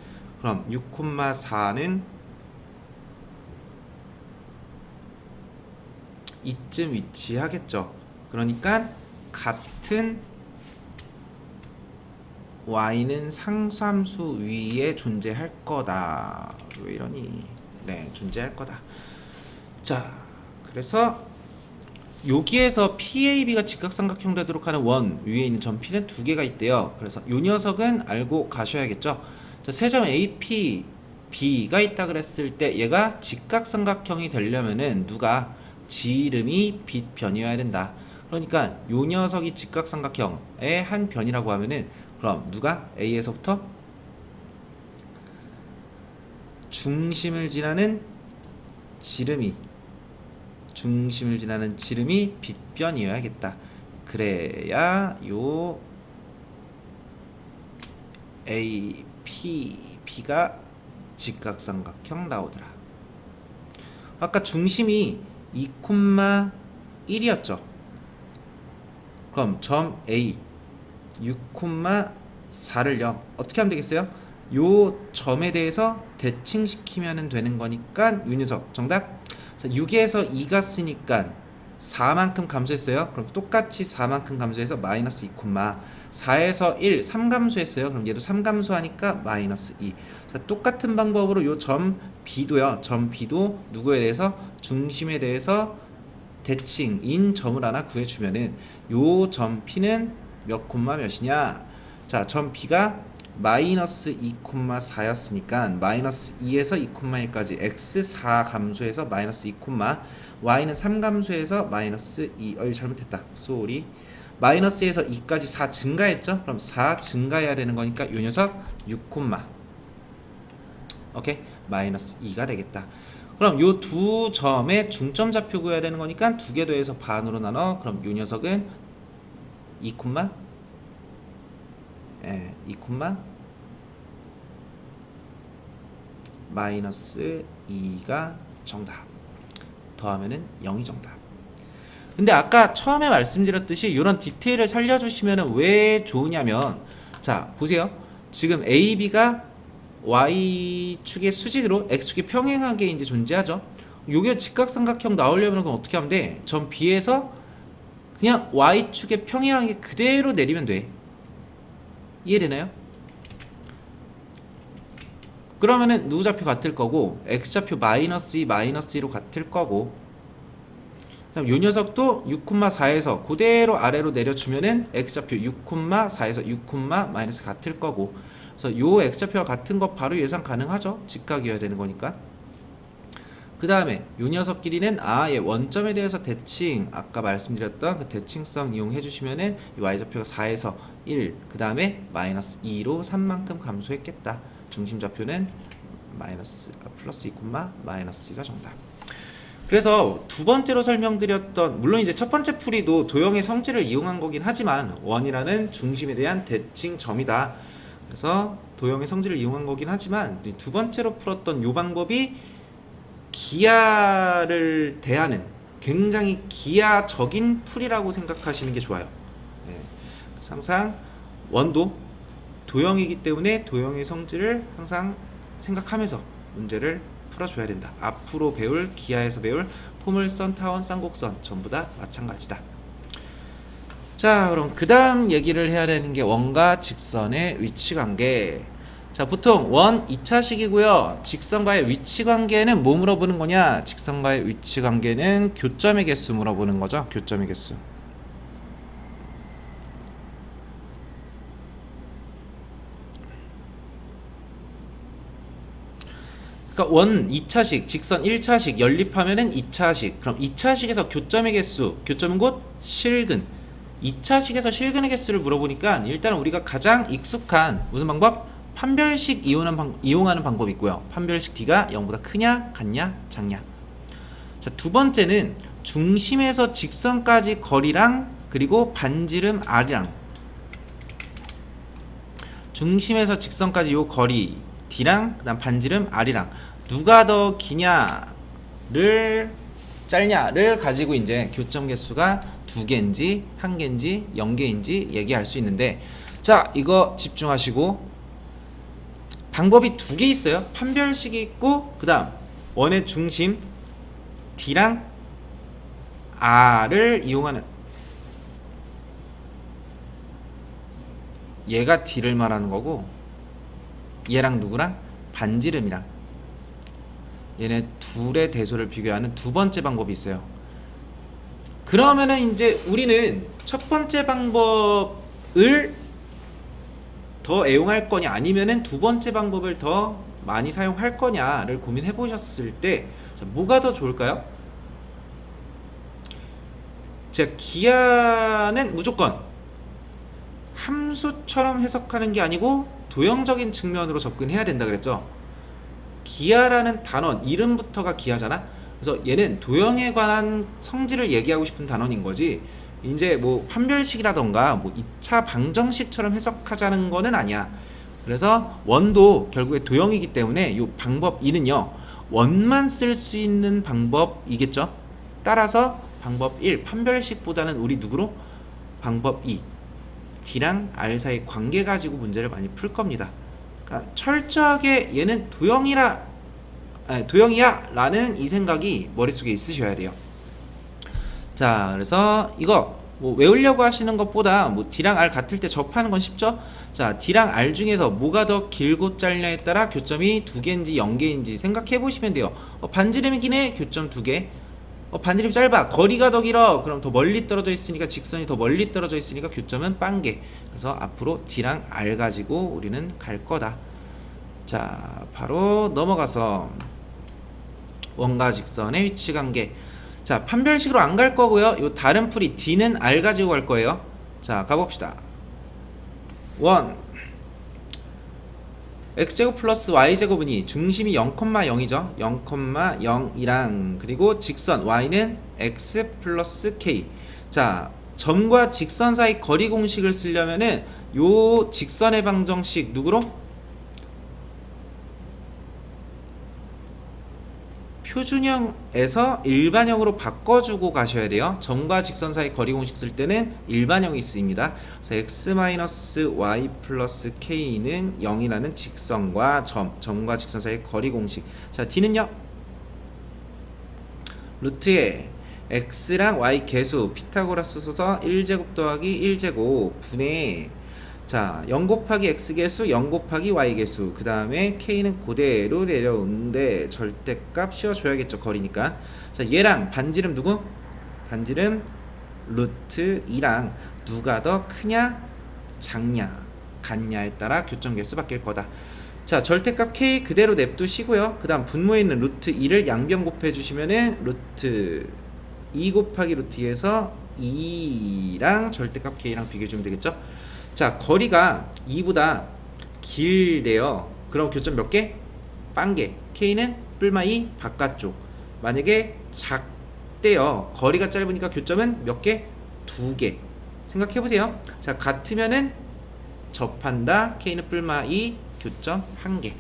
S1: 그럼 6,4는 이쯤 위치하겠죠. 그러니까 같은 y는 상수함수 위에 존재할 거다. 왜 이러니? 네, 존재할 거다. 자, 그래서 여기에서 PAB가 직각삼각형 되도록 하는 원 위에 있는 점 P는 두 개가 있대요. 그래서 이 녀석은 알고 가셔야겠죠. 자, 세점 AP, B가 있다 그랬을 때 얘가 직각삼각형이 되려면은 누가 지름이 빗변이어야 된다. 그러니까 이 녀석이 직각삼각형의 한 변이라고 하면은, 그럼 누가 A에서부터 중심을 지나는 지름이 빗변이어야겠다. 그래야 요 APB가 직각삼각형 나오더라. 아까 중심이 2,1이었죠. 그럼 점 A 6,4를요 어떻게 하면 되겠어요? 요 점에 대해서 대칭시키면 되는 거니까 요 녀석 정답. 자, 6에서 2가 쓰니까 4만큼 감소했어요. 그럼 똑같이 4만큼 감소해서 마이너스 2, 4에서 1, 3감소했어요. 그럼 얘도 3감소하니까 마이너스 2. 자, 똑같은 방법으로 요 점 B도요. 점 B도 누구에 대해서? 중심에 대해서 대칭인 점을 하나 구해주면은 요 점 P는 몇 콤마 몇이냐? 자, 점 B가 마이너스 2,4였으니까 마이너스 2에서 2,1까지 x4 감소해서 마이너스 2, y는 3 감소해서 마이너스 2. 잘못했다. 쏘리. 마이너스에서 2까지 4 증가했죠? 그럼 4 증가해야 되는 거니까 요 녀석 6, 오케이? 마이너스 2가 되겠다. 그럼 요 두 점의 중점 좌표 구해야 되는 거니까 두 개 더해서 반으로 나눠. 그럼 요 녀석은 2, 2, 마이너스 2가 정답. 더하면은 0이 정답. 근데 아까 처음에 말씀드렸듯이 이런 디테일을 살려주시면 왜 좋으냐면, 자 보세요. 지금 AB가 Y축의 수직으로 X축의 평행하게 이제 존재하죠. 요게 직각삼각형 나오려면 그럼 어떻게 하면 돼? 점 B에서 그냥 Y축의 평행하게 그대로 내리면 돼. 이해되나요? 그러면은 누구 좌표 같을 거고, X좌표 마이너스 2, 마이너스 2로 같을 거고, 그다음 요 녀석도 6,4에서 그대로 아래로 내려주면은 X좌표 6,4에서 6, 마이너스 같을 거고, 그래서 요 X좌표와 같은 거 바로 예상 가능하죠. 직각이어야 되는 거니까. 그 다음에 요 녀석끼리는 얘 원점에 대해서 대칭, 아까 말씀드렸던 그 대칭성 이용해 주시면은 이 Y좌표가 4에서 1, 그 다음에 마이너스 2로 3만큼 감소했겠다. 중심좌표는 플러스 2, 마이너스 2가 정답. 그래서 두 번째로 설명드렸던, 물론 이제 첫 번째 풀이도 도형의 성질을 이용한 거긴 하지만 원이라는 중심에 대한 대칭점이다. 그래서 도형의 성질을 이용한 거긴 하지만 두 번째로 풀었던 요 방법이 기하를 대하는 굉장히 기하적인 풀이라고 생각하시는 게 좋아요. 네. 항상 원도 도형이기 때문에 도형의 성질을 항상 생각하면서 문제를 풀어줘야 된다. 앞으로 배울 기하에서 배울 포물선, 타원, 쌍곡선 전부 다 마찬가지다. 자, 그럼 그 다음 얘기를 해야 되는 게 원과 직선의 위치관계. 자, 보통 원 2차식이고요. 직선과의 위치관계는 뭐 물어보는 거냐? 직선과의 위치관계는 교점의 개수 물어보는 거죠. 교점의 개수. 그러니까 원 2차식, 직선 1차식 연립하면은 2차식. 그럼 2차식에서 교점의 개수, 교점은 곧 실근. 2차식에서 실근의 개수를 물어보니까 일단 우리가 가장 익숙한 무슨 방법? 판별식 이용하는 방법이 있고요. 판별식 D가 0보다 크냐, 같냐, 작냐. 자, 두 번째는 중심에서 직선까지 거리랑 그리고 반지름 R이랑, 중심에서 직선까지 요 거리 D랑 그다음 반지름 R이랑 누가 더 기냐를 짧냐를 가지고 이제 교점 개수가 2개인지 1개인지 0개인지 얘기할 수 있는데, 자 이거 집중하시고, 방법이 2개 있어요. 판별식이 있고 그 다음 원의 중심 D랑 R을 이용하는, 얘가 D를 말하는 거고 얘랑 누구랑? 반지름이랑. 얘네 둘의 대소를 비교하는 두 번째 방법이 있어요. 그러면은 이제 우리는 첫 번째 방법을 더 애용할 거냐 아니면은 두 번째 방법을 더 많이 사용할 거냐를 고민해 보셨을 때, 자, 뭐가 더 좋을까요? 제가 기하는 무조건 함수처럼 해석하는 게 아니고 도형적인 측면으로 접근해야 된다 그랬죠. 기하라는 단원 이름부터가 기하잖아. 그래서 얘는 도형에 관한 성질을 얘기하고 싶은 단원인 거지, 이제 뭐 판별식이라던가 뭐 2차 방정식처럼 해석하자는 거는 아니야. 그래서 원도 결국에 도형이기 때문에 이 방법 2는요 원만 쓸 수 있는 방법이겠죠. 따라서 방법 1 판별식보다는 우리 누구로? 방법 2 D랑 R 사이 관계 가지고 문제를 많이 풀 겁니다. 그러니까 철저하게 얘는 도형이야 라는 이 생각이 머릿속에 있으셔야 돼요. 자, 그래서 이거 뭐 외우려고 하시는 것보다 뭐 D랑 R 같을 때 접하는 건 쉽죠. 자, D랑 R 중에서 뭐가 더 길고 짧냐에 따라 교점이 2개인지 0개인지 생각해 보시면 돼요. 반지름이 기네, 교점 2개. 반지름이 짧아, 거리가 더 길어, 그럼 더 멀리 떨어져 있으니까, 직선이 더 멀리 떨어져 있으니까 교점은 빵개. 그래서 앞으로 D랑 R 가지고 우리는 갈 거다. 자, 바로 넘어가서 원과 직선의 위치관계. 자, 판별식으로 안 갈 거고요. 요 다른 풀이 D는 R 가지고 갈 거예요. 자, 가봅시다. 원 x제곱 플러스 y제곱이니 중심이 0,0이죠. 0,0이랑 그리고 직선 y는 x 플러스 k. 자, 점과 직선 사이 거리 공식을 쓰려면은 요 직선의 방정식 누구로? 표준형에서 일반형으로 바꿔주고 가셔야 돼요. 점과 직선 사이 거리 공식 쓸 때는 일반형이 쓰입니다. 그래서 x-y 플러스 k는 0이라는 직선과 점과 직선 사이 거리 공식. 자, d는요? 루트에 x랑 y 개수 피타고라스 써서 1제곱 더하기 1제곱 분의 자 0 곱하기 x 개수 0 곱하기 y 개수 그 다음에 k는 그대로 내려오는데 절대값 씌워줘야겠죠. 거리니까. 자 얘랑 반지름 누구? 반지름 루트 2랑 누가 더 크냐 작냐 같냐에 따라 교점 개수 바뀔 거다. 자 절대값 k 그대로 냅두시고요. 그 다음 분모에 있는 루트 2를 양변 곱해 주시면은 루트 2 곱하기 루트 2에서 2랑 절대값 k랑 비교해 주면 되겠죠. 자 거리가 2보다 길대요. 그럼 교점 몇 개? 빵개. k는 뿔마 2 바깥쪽. 만약에 작대요. 거리가 짧으니까 교점은 몇 개? 2개. 생각해보세요. 자 같으면은 접한다. k는 뿔마 2 교점 1개.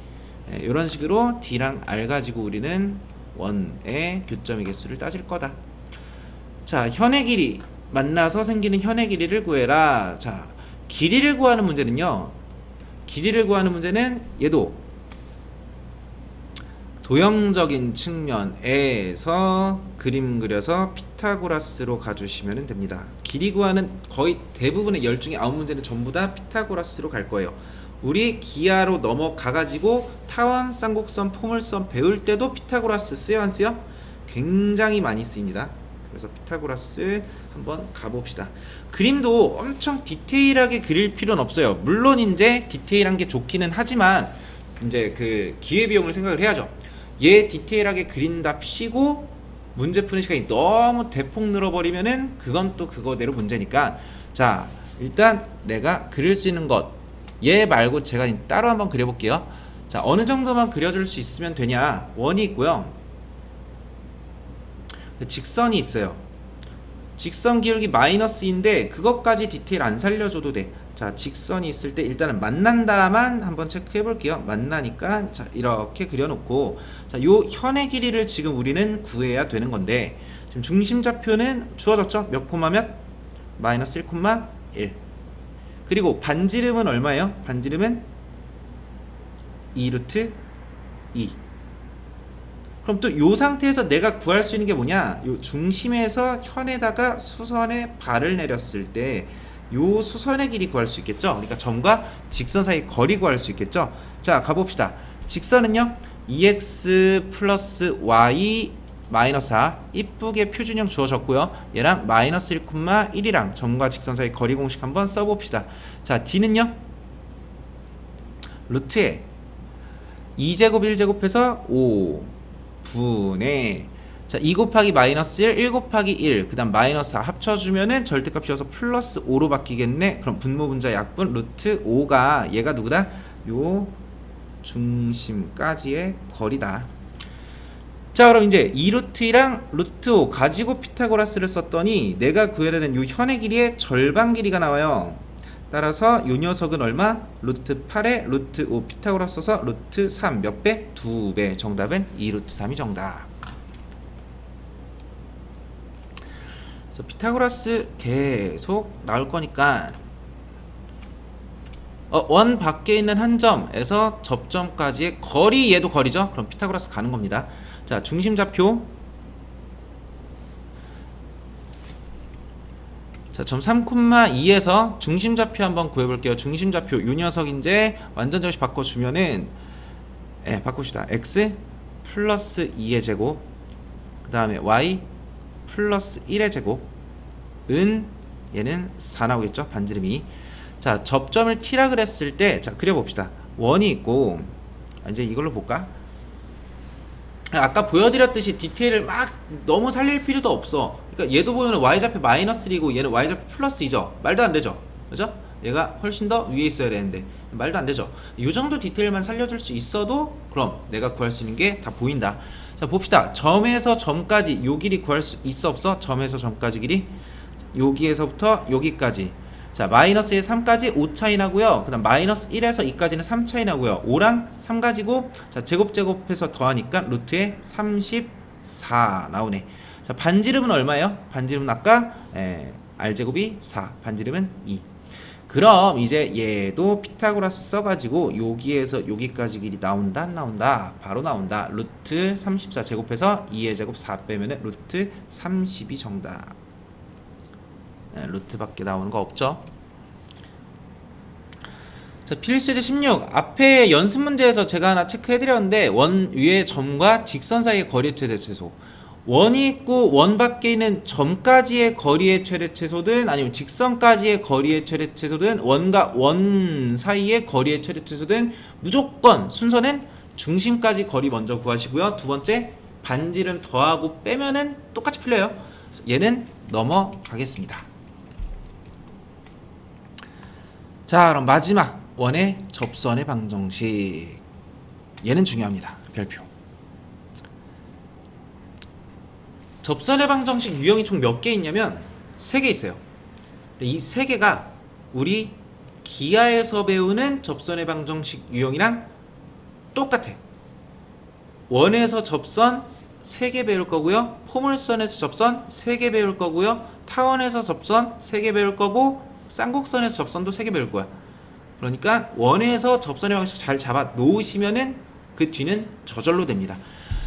S1: 이런 식으로 d랑 r 가지고 우리는 원의 교점의 개수를 따질 거다. 자 현의 길이 만나서 생기는 현의 길이를 구해라. 자 길이를 구하는 문제는요. 길이를 구하는 문제는 얘도 도형적인 측면에서 그림 그려서 피타고라스로 가주시면 됩니다. 길이 구하는 거의 대부분의 10중에 9문제는 전부 다 피타고라스로 갈 거예요. 우리 기하로 넘어가가지고 타원, 쌍곡선, 포물선 배울 때도 피타고라스 쓰여 안 쓰여? 굉장히 많이 쓰입니다. 그래서 피타고라스 한번 가봅시다. 그림도 엄청 디테일하게 그릴 필요는 없어요. 물론 이제 디테일한 게 좋기는 하지만 이제 그 기회비용을 생각을 해야죠. 얘 디테일하게 그린답시고 문제 푸는 시간이 너무 대폭 늘어버리면은 그건 또 그거대로 문제니까. 자 일단 내가 그릴 수 있는 것 얘 말고 제가 따로 한번 그려볼게요. 자 어느 정도만 그려줄 수 있으면 되냐. 원이 있고요. 직선이 있어요. 직선 기울기 마이너스인데 그것까지 디테일 안 살려줘도 돼. 자 직선이 있을 때 일단은 만난다만 한번 체크해 볼게요. 만나니까 자 이렇게 그려놓고 자 요 현의 길이를 지금 우리는 구해야 되는 건데 지금 중심좌표는 주어졌죠? 몇 콤마 몇? 마이너스 1 콤마 1. 그리고 반지름은 얼마예요? 반지름은 2루트 2. 그럼 또 요 상태에서 내가 구할 수 있는 게 뭐냐? 요 중심에서 현에다가 수선의 발을 내렸을 때 요 수선의 길이 구할 수 있겠죠? 그러니까 점과 직선 사이 거리 구할 수 있겠죠? 자 가봅시다. 직선은요 2x 플러스 y 마이너스 4 이쁘게 표준형 주어졌고요. 얘랑 마이너스 1, 1이랑 점과 직선 사이 거리 공식 한번 써봅시다. 자 d는요 루트에 2제곱 1제곱해서 5 분의 자 2 곱하기 마이너스 1, 1 곱하기 1, 그 다음 마이너스 4 합쳐주면은 절대값 씌워서 플러스 5로 바뀌겠네. 그럼 분모분자 약분 루트 5가 얘가 누구다? 요 중심까지의 거리다. 자 그럼 이제 2루트랑 루트 5 가지고 피타고라스를 썼더니 내가 구해야 되는 요 현의 길이의 절반 길이가 나와요. 따라서 요 녀석은 얼마? 루트 8에 루트 5 피타고라스 써서 루트 3 몇 배? 2배. 정답은 2루트 3이 정답. 그래서 피타고라스 계속 나올 거니까 원 밖에 있는 한 점에서 접점까지의 거리 얘도 거리죠? 그럼 피타고라스 가는 겁니다. 자 중심좌표 자, 점 3,2에서 중심좌표 한번 구해볼게요. 중심좌표 요 녀석 이제 완전 접시 바꿔주면은 바꿉시다. x 플러스 2의 제곱 그 다음에 y 플러스 1의 제곱은 얘는 4 나오겠죠? 반지름이. 자 접점을 t라 그랬을 때 자 그려봅시다. 원이 있고 이제 이걸로 볼까? 아까 보여드렸듯이 디테일을 막 너무 살릴 필요도 없어. 그러니까 얘도 보면 y좌표 마이너스 3고 얘는 y좌표 플러스 2죠. 말도 안 되죠. 그죠? 얘가 훨씬 더 위에 있어야 되는데 말도 안 되죠. 이 정도 디테일만 살려줄 수 있어도 그럼 내가 구할 수 있는 게 다 보인다. 자 봅시다. 점에서 점까지 요 길이 구할 수 있어 없어? 점에서 점까지 길이 여기에서부터 여기까지. 자 마이너스 3까지 5 차이 나고요. 그 다음 마이너스 1에서 2까지는 3 차이 나고요. 5랑 3 가지고 자 제곱해서 더하니까 루트에 34 나오네. 자 반지름은 얼마예요? 반지름은 아까 r제곱이 4, 반지름은 2. 그럼 이제 얘도 피타고라스 써가지고 여기에서 여기까지 길이 나온다 안 나온다? 바로 나온다. 루트 34 제곱해서 2의 제곱 4 빼면은 루트 30이 정답. 루트밖에 나오는 거 없죠. 자 필수제 16 앞에 연습 문제에서 제가 하나 체크해드렸는데 원 위의 점과 직선 사이의 거리의 최대 최소. 원이 있고 원 밖에 있는 점까지의 거리의 최대 최소든 아니면 직선까지의 거리의 최대 최소든 원과 원 사이의 거리의 최대 최소든 무조건 순서는 중심까지 거리 먼저 구하시고요. 두 번째 반지름 더하고 빼면은 똑같이 풀려요. 얘는 넘어가겠습니다. 자 그럼 마지막 원의 접선의 방정식. 얘는 중요합니다. 별표. 접선의 방정식 유형이 총 몇 개 있냐면 3개 있어요. 근데 이 3개가 우리 기하에서 배우는 접선의 방정식 유형이랑 똑같아. 원에서 접선 3개 배울 거고요. 포물선에서 접선 3개 배울 거고요. 타원에서 접선 3개 배울 거고 쌍곡선에서 접선도 3개 배울 거야. 그러니까 원에서 접선의 방식 잘 잡아 놓으시면은 그 뒤는 저절로 됩니다.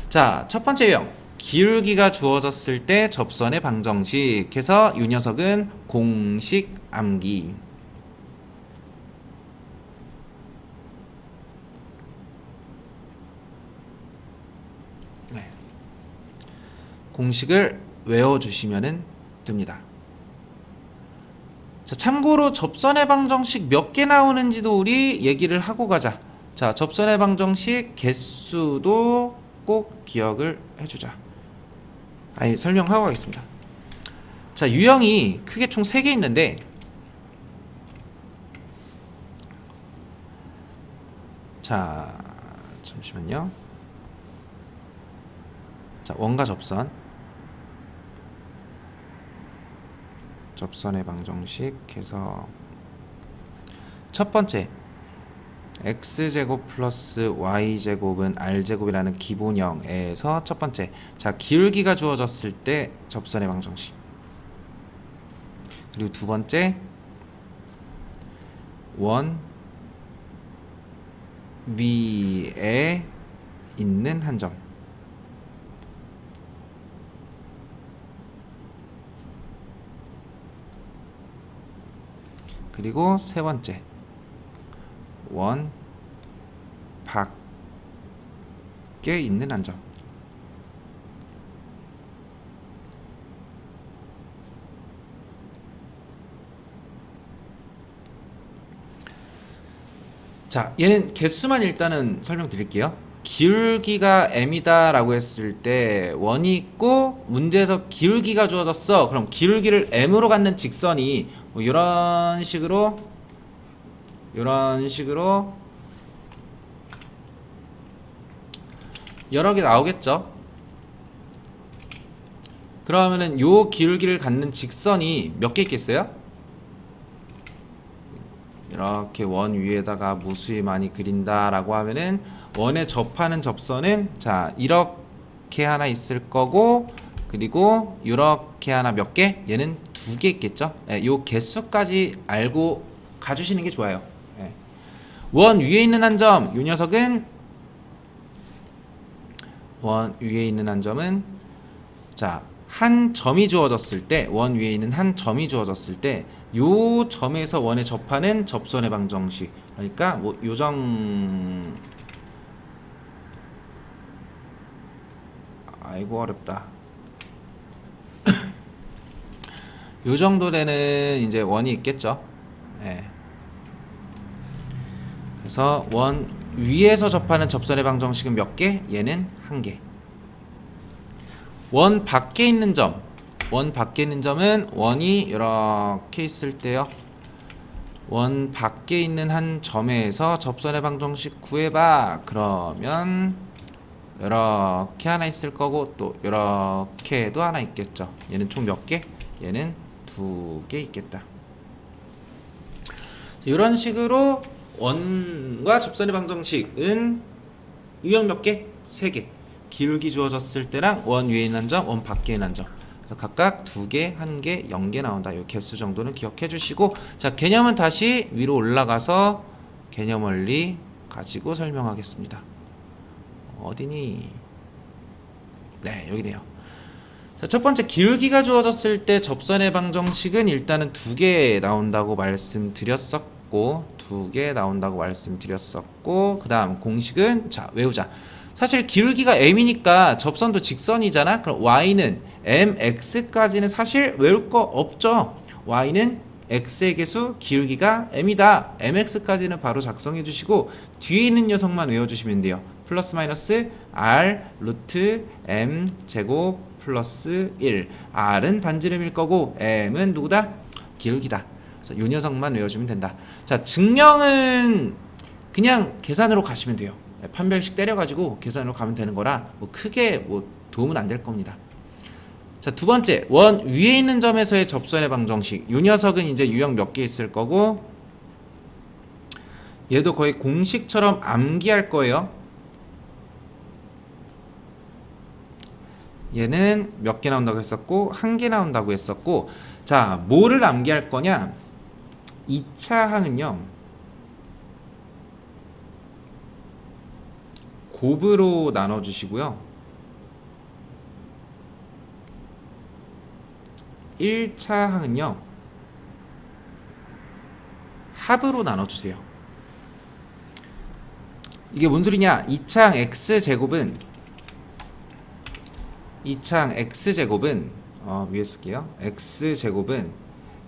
S1: 자, 첫 번째 유형. 기울기가 주어졌을 때 접선의 방정식 해서 이 녀석은 공식 암기. 네. 공식을 외워주시면 됩니다. 자, 참고로 접선의 방정식 몇 개 나오는지도 우리 얘기를 하고 가자. 자, 접선의 방정식 개수도 꼭 기억을 해주자. 설명하고 가겠습니다. 자, 유형이 크게 총 3개 있는데 자, 잠시만요. 자, 원과 접선. 접선의 방정식 해서 첫 번째 x제곱 플러스 y제곱은 r제곱이라는 기본형에서 첫 번째 자 기울기가 주어졌을 때 접선의 방정식. 그리고 두 번째 원 위에 있는 한 점. 그리고 세 번째 원 밖에 있는 한 점. 자, 얘는 개수만 일단은 설명드릴게요. 기울기가 m이다 라고 했을 때 원이 있고 문제에서 기울기가 주어졌어. 그럼 기울기를 m으로 갖는 직선이 뭐 이런 식으로 여러 개 나오겠죠. 그러면은 요 기울기를 갖는 직선이 몇 개 있겠어요? 이렇게 원 위에다가 무수히 많이 그린다 라고 하면은 원에 접하는 접선은 자 이렇게 하나 있을 거고 그리고 이렇게 하나 몇 개? 얘는 2개 있겠죠. 요 개수까지 알고 가주시는 게 좋아요. 원 위에 있는 한 점, 요 녀석은 원 위에 있는 한 점은 자 한 점이 주어졌을 때 원 위에 있는 한 점이 주어졌을 때 요 점에서 원에 접하는 접선의 방정식. 그러니까 뭐 요정 아이고 어렵다. 요 정도 되는 이제 원이 있겠죠. 그래서 원 위에서 접하는 접선의 방정식은 몇 개? 얘는 1개. 원 밖에 있는 점. 원 밖에 있는 점은 원이 이렇게 있을 때요. 원 밖에 있는 한 점에서 접선의 방정식 구해봐. 그러면 이렇게 하나 있을 거고 또 이렇게도 하나 있겠죠. 얘는 총 몇 개? 얘는 2개 있겠다. 이런 식으로 원과 접선의 방정식은 유형 몇 개? 3개. 기울기 주어졌을 때랑 원 위에 있는 점, 원 밖에 있는 점. 각각 2개, 1개, 0개 나온다. 이 개수 정도는 기억해 주시고, 자, 개념은 다시 위로 올라가서 개념 원리 가지고 설명하겠습니다. 어디니? 네, 여기네요. 자, 첫 번째, 기울기가 주어졌을 때 접선의 방정식은 일단은 2개 나온다고 말씀드렸었고, 2개 나온다고 말씀드렸었고, 그 다음 공식은, 자, 외우자. 사실 기울기가 m이니까 접선도 직선이잖아. 그럼 y는 mx까지는 사실 외울 거 없죠. y는 x의 개수, 기울기가 m이다. mx까지는 바로 작성해 주시고 뒤에 있는 녀석만 외워주시면 돼요. 플러스 마이너스 r 루트 m 제곱 플러스 1. r은 반지름일 거고 m은 누구다? 기울기다. 그래서 이 녀석만 외워주면 된다. 자, 증명은 그냥 계산으로 가시면 돼요. 판별식 때려가지고 계산으로 가면 되는 거라 뭐 크게 뭐 도움은 안 될 겁니다. 자, 두 번째, 원 위에 있는 점에서의 접선의 방정식. 이 녀석은 이제 유형 몇 개 있을 거고 얘도 거의 공식처럼 암기할 거예요. 얘는 몇 개 나온다고 했었고 1개 나온다고 했었고, 자, 뭐를 암기할 거냐? 2차 항은요 곱으로 나눠주시고요. 1차 항은요 합으로 나눠주세요. 이게 뭔 소리냐? 2차항 x제곱은 위에 쓸게요. x제곱은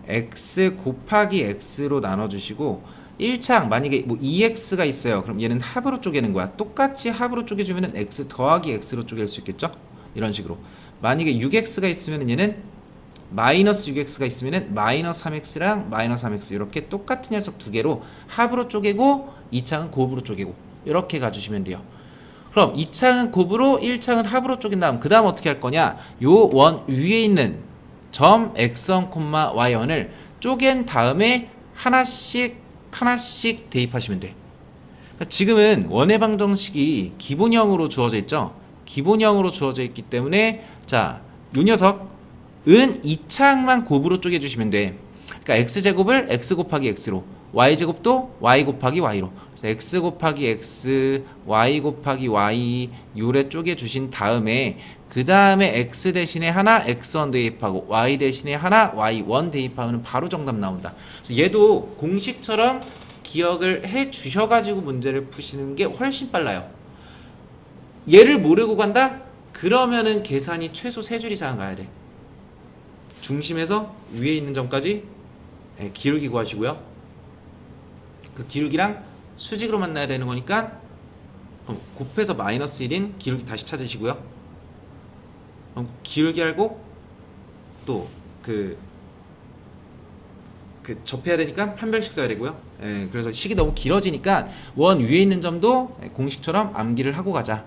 S1: x 곱하기 x로 나눠주시고 1차항 만약에 뭐 2x가 있어요. 그럼 얘는 합으로 쪼개는 거야. 똑같이 합으로 쪼개주면은 x 더하기 x로 쪼갤 수 있겠죠? 이런 식으로. 만약에 6x가 있으면 얘는 마이너스 6x가 있으면은 마이너스 3x랑 마이너스 3x 이렇게 똑같은 녀석 2개로 합으로 쪼개고 2차항은 곱으로 쪼개고 이렇게 가주시면 돼요. 그럼 2차항은 곱으로 1차항은 합으로 쪼갠 다음 그 다음 어떻게 할 거냐? 요 원 위에 있는 점 x1, y1을 쪼갠 다음에 하나씩 대입하시면 돼. 그러니까 지금은 원의 방정식이 기본형으로 주어져 있죠. 기본형으로 주어져 있기 때문에 자, 요 녀석은 2차항만 곱으로 쪼개주시면 돼. 그러니까 x제곱을 x 곱하기 x로, y제곱도 y 곱하기 y로. 그래서 x 곱하기 x, y 곱하기 y 요래 쪼개주신 다음에 그 다음에 x 대신에 하나 x1 대입하고 y 대신에 하나 y1 대입하면 바로 정답 나온다. 그래서 얘도 공식처럼 기억을 해 주셔가지고 문제를 푸시는 게 훨씬 빨라요. 얘를 모르고 간다? 그러면은 계산이 최소 3줄 이상 가야 돼. 중심에서 위에 있는 점까지 기울기 구하시고요. 그 기울기랑 수직으로 만나야 되는 거니까 곱해서 마이너스 1인 기울기 다시 찾으시고요. 기울기 알고 또 그 접해야 되니까 판별식 써야 되고요. 그래서 식이 너무 길어지니까 원 위에 있는 점도 공식처럼 암기를 하고 가자.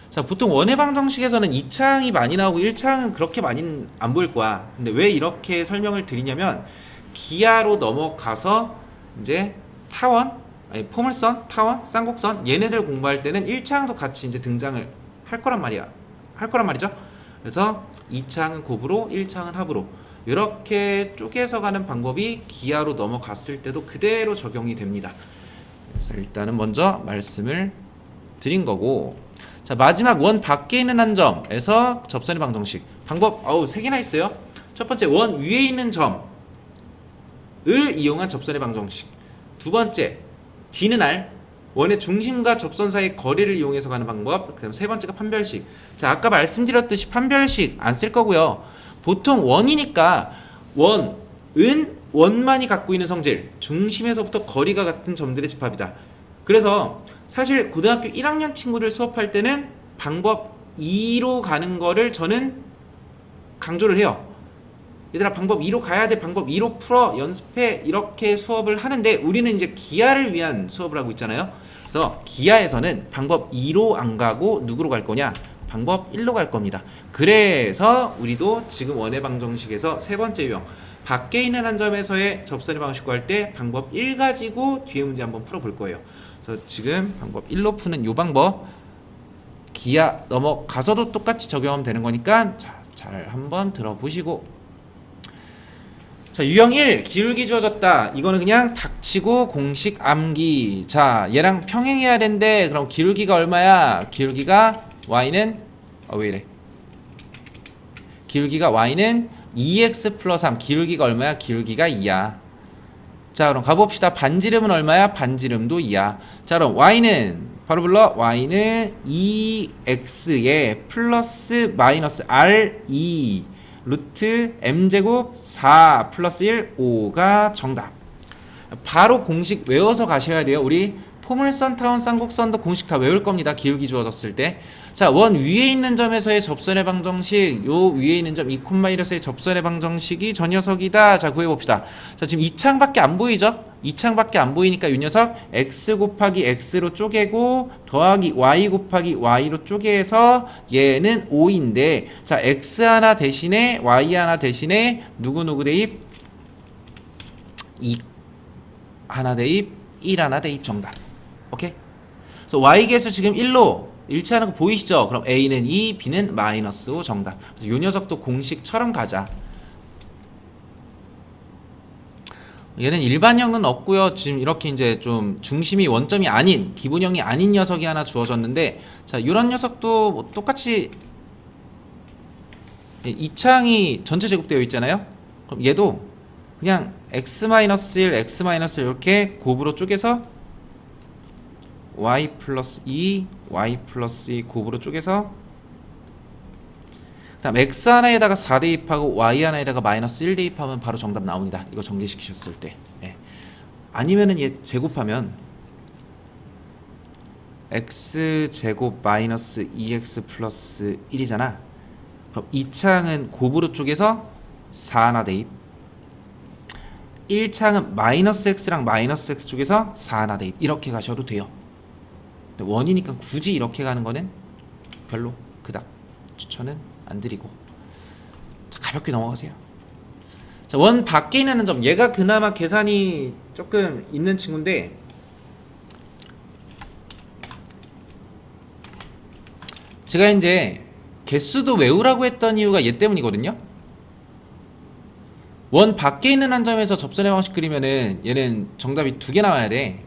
S1: 자, 보통 원의 방정식에서는 2차항이 많이 나오고 1차항은 그렇게 많이 안 보일 거야. 근데 왜 이렇게 설명을 드리냐면 기하로 넘어가서 이제 타원, 포물선, 타원, 쌍곡선 얘네들 공부할 때는 1차항도 같이 이제 등장을 할 거란 말이죠. 그래서 2차항은 곱으로 1차항은 합으로 이렇게 쪼개서 가는 방법이 기하로 넘어갔을 때도 그대로 적용이 됩니다. 그래서 일단은 먼저 말씀을 드린 거고, 자, 마지막 원 밖에 있는 한 점에서 접선의 방정식 방법 3개나 있어요. 첫 번째, 원 위에 있는 점을 이용한 접선의 방정식. 두 번째, D는 R, 원의 중심과 접선 사이의 거리를 이용해서 가는 방법. 그다음 세 번째가 판별식. 자, 아까 말씀드렸듯이 판별식 안 쓸 거고요. 보통 원이니까 원은 원만이 갖고 있는 성질, 중심에서부터 거리가 같은 점들의 집합이다. 그래서 사실 고등학교 1학년 친구들 수업할 때는 방법 2로 가는 거를 저는 강조를 해요. 얘들아 방법 2로 가야 돼. 방법 2로 풀어. 연습해. 이렇게 수업을 하는데 우리는 이제 기하를 위한 수업을 하고 있잖아요. 그래서 기하에서는 방법 2로 안 가고 누구로 갈 거냐? 방법 1로 갈 겁니다. 그래서 우리도 지금 원의 방정식에서 세 번째 유형 밖에 있는 한 점에서의 접선의 방식 구할 때 방법 1 가지고 뒤에 문제 한번 풀어볼 거예요. 그래서 지금 방법 1로 푸는 요 방법 기하 넘어가서도 똑같이 적용하면 되는 거니까 잘 한번 들어보시고, 자 유형 1 기울기 주어졌다. 이거는 그냥 닥치고 공식 암기. 자 얘랑 평행해야 되는데 그럼 기울기가 얼마야? 기울기가 y는 왜 이래? 기울기가 y는 2x 플러스 3. 기울기가 얼마야? 기울기가 2야. 자 그럼 가봅시다. 반지름은 얼마야? 반지름도 2야. 자 그럼 y는 바로 불러. y는 2x에 플러스 마이너스 r2 루트 m제곱 4 플러스 1 5가 정답. 바로 공식 외워서 가셔야 돼요. 우리 포물선, 타원, 쌍곡선도 공식 다 외울 겁니다. 기울기 주어졌을 때. 자, 원 위에 있는 점에서의 접선의 방정식, 요 위에 있는 점 2,1에서의 접선의 방정식이 저 녀석이다. 자, 구해봅시다. 자, 지금 이 창밖에 안 보이죠? 이 창밖에 안 보이니까 이 녀석 x 곱하기 x로 쪼개고 더하기 y 곱하기 y로 쪼개서 얘는 5인데, 자, x 하나 대신에 y 하나 대신에 누구 대입? 2 하나 대입 1 하나 대입 정답. 오케이? 그래서 y계수 지금 1로 일치하는 거 보이시죠? 그럼 a는 2, b는 마이너스 5 정답. 이 녀석도 공식처럼 가자. 얘는 일반형은 없고요. 지금 이렇게 이제 좀 중심이 원점이 아닌 기본형이 아닌 녀석이 하나 주어졌는데, 자 이런 녀석도 뭐 똑같이 이 창이 전체 제곱되어 있잖아요. 그럼 얘도 그냥 x-1, x-1 이렇게 곱으로 쪼개서 y 플러스 2, y 플러스 2 곱으로 쪼개서, 그 다음 x 하나에다가 4 대입하고 y 하나에다가 마이너스 1 대입하면 바로 정답 나옵니다. 이거 전개시키셨을 때. 예. 아니면은 얘 제곱하면 x 제곱 마이너스 2x 플러스 1이잖아. 그럼 이 창은 곱으로 쪼개서 4 하나 대입, 1창은 마이너스 x랑 마이너스 x 쪽에서 4 하나 대입. 이렇게 가셔도 돼요. 원이니까 굳이 이렇게 가는 거는 별로 그닥 추천은 안 드리고, 자, 가볍게 넘어가세요. 자, 원 밖에 있는 점, 얘가 그나마 계산이 조금 있는 친구인데, 제가 이제 개수도 외우라고 했던 이유가 얘 때문이거든요. 원 밖에 있는 한 점에서 접선의 방식 그리면은 얘는 정답이 2개 나와야 돼.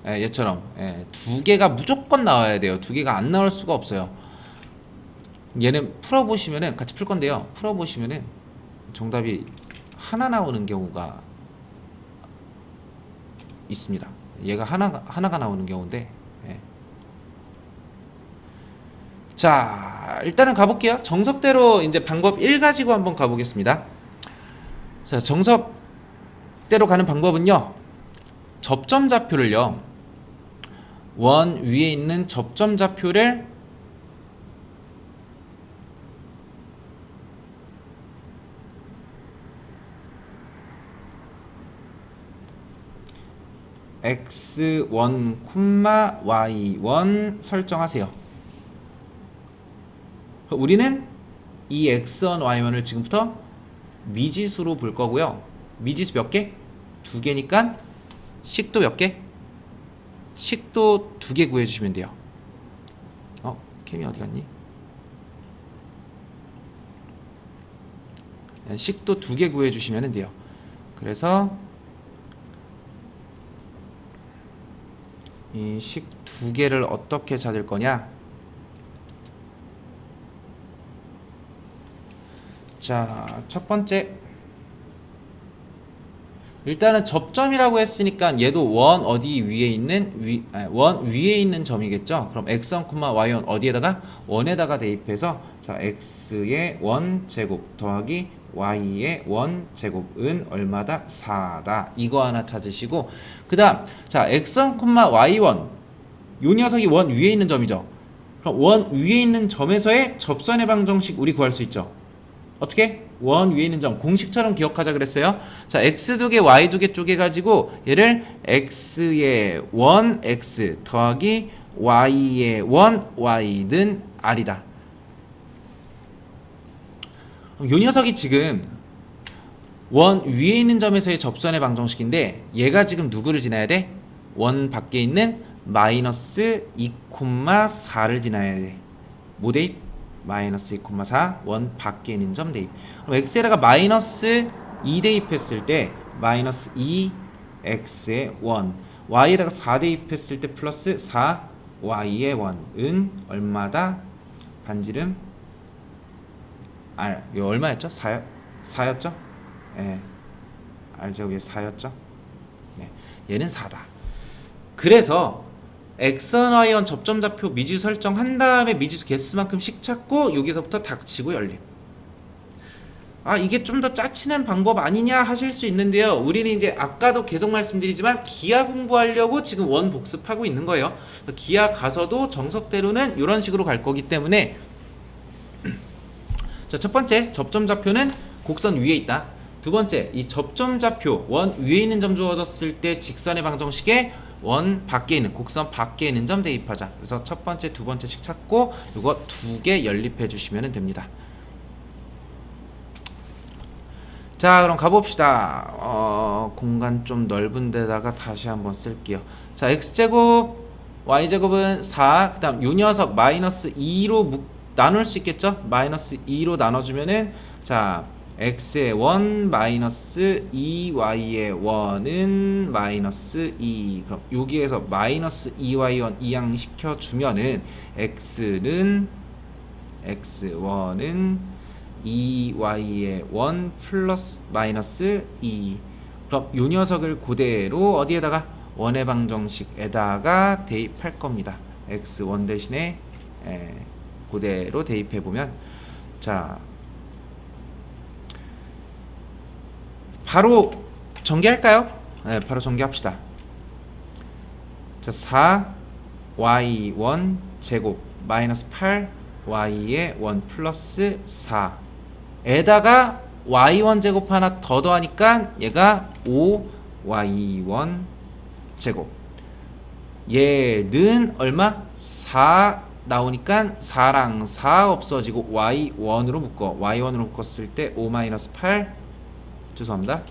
S1: 예, 얘처럼 2개가 무조건 나와야 돼요. 2개가 안 나올 수가 없어요. 얘는 풀어보시면은, 같이 풀 건데요, 풀어보시면은 정답이 하나 나오는 경우가 있습니다. 얘가 하나가 나오는 경우인데, 예. 자 일단은 가볼게요. 정석대로 이제 방법 1 가지고 한번 가보겠습니다. 자, 정석대로 가는 방법은요, 접점 좌표를요, 원 위에 있는 접점 좌표를 x1, y1 설정하세요. 우리는 이 x1, y1을 지금부터 미지수로 볼 거고요. 미지수 몇 개? 2개니까 식도 몇 개? 식도 2개 구해주시면 돼요. 캠이 어디 갔니? 식도 2개 구해주시면 돼요. 그래서 이 식 2개를 어떻게 찾을 거냐? 자, 첫 번째, 일단은 접점이라고 했으니까 얘도 원 어디 위에 있는 원 위에 있는 점이겠죠. 그럼 x1, y1 어디에다가? 원에다가 대입해서, 자 x의 원 제곱 더하기 y의 원 제곱은 얼마다? 4다. 이거 하나 찾으시고, 그 다음 자 x1, y1 요 녀석이 원 위에 있는 점이죠. 그럼 원 위에 있는 점에서의 접선의 방정식 우리 구할 수 있죠. 어떻게? 원 위에 있는 점 공식처럼 기억하자 그랬어요. 자, x 두 개, y 두 개 쪼개가지고 얘를 x의 원 x 더하기 y의 원 y는 r이다. 요 녀석이 지금 원 위에 있는 점에서의 접선의 방정식인데 얘가 지금 누구를 지나야 돼? 원 밖에 있는 마이너스 2,4를 지나야 돼. 뭐 대입? 마이너스 2,4 원 밖에 있는 점 대입. 그럼 x에다가 마이너스 2 대입했을 때 마이너스 2 x의 원, y에다가 4 대입했을 때 플러스 4 y의 원은 얼마다? 반지름 r. 이거 얼마였죠? 4였죠? 예. r제곱이 4였죠? 네. 얘는 4다. 그래서 x원, y원 접점좌표 미지수 설정한 다음에 미지수 개수만큼씩 찾고 여기서부터 닥치고 열림. 아, 이게 좀 더 짜치는 방법 아니냐 하실 수 있는데요. 우리는 이제 아까도 계속 말씀드리지만 기하 공부하려고 지금 원 복습하고 있는 거예요. 기하 가서도 정석대로는 이런 식으로 갈 거기 때문에 자, 첫 번째 접점좌표는 곡선 위에 있다. 두 번째, 이 접점좌표 원 위에 있는 점 주어졌을 때 직선의 방정식에 원 밖에 있는 곡선 밖에 있는 점 대입하자. 그래서 첫 번째, 두 번째씩 찾고 이거 두 개 연립해 주시면 됩니다. 자, 그럼 가봅시다. 공간 좀 넓은 데다가 다시 한번 쓸게요. 자, x제곱 y제곱은 4, 그 다음 요 녀석 마이너스 2로 나눌 수 있겠죠? 마이너스 2로 나눠주면은 자, x의 원 마이너스 2y의 원은 마이너스 2. 그럼 여기에서 마이너스 2y1 이항시켜 주면은 x는 x1은 2y의 원 플러스 마이너스 2. 그럼 요 녀석을 그대로 어디에다가 원의 방정식에다가 대입할 겁니다. x1 대신에 그대로 대입해 보면 자, 바로 전개할까요? 네, 바로 전개합시다. 자, 4y1 제곱 마이너스 8y의 1 플러스 4 에다가 y1 제곱 하나 더 더하니까 얘가 5y1 제곱. 얘는 얼마? 4 나오니까 4랑 4 없어지고 y1으로 묶어. y1으로 묶었을 때 5-8 죄송합니다.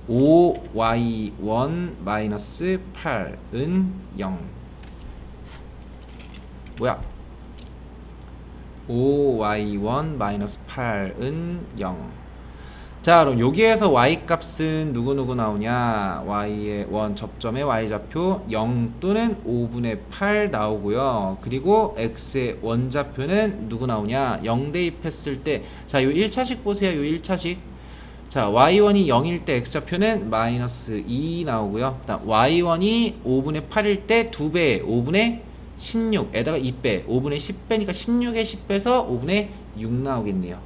S1: 5y1 마이너스 8은 0. 뭐야? 5y1 마이너스 8은 0. 자, 그럼 여기에서 y 값은 누구 나오냐? y의 원 접점의 y좌표 0 또는 5분의 8 나오고요. 그리고 x의 원좌표는 누구 나오냐? 0 대입했을 때 자, 요 1차식 보세요. 요 1차식. 자, y1이 0일 때 x좌표는 마이너스 2 나오고요. 그 다음 y1이 5분의 8일 때 2배 5분의 16에다가 2배 5분의 10배니까 16에 10배에서 5분의 6 나오겠네요.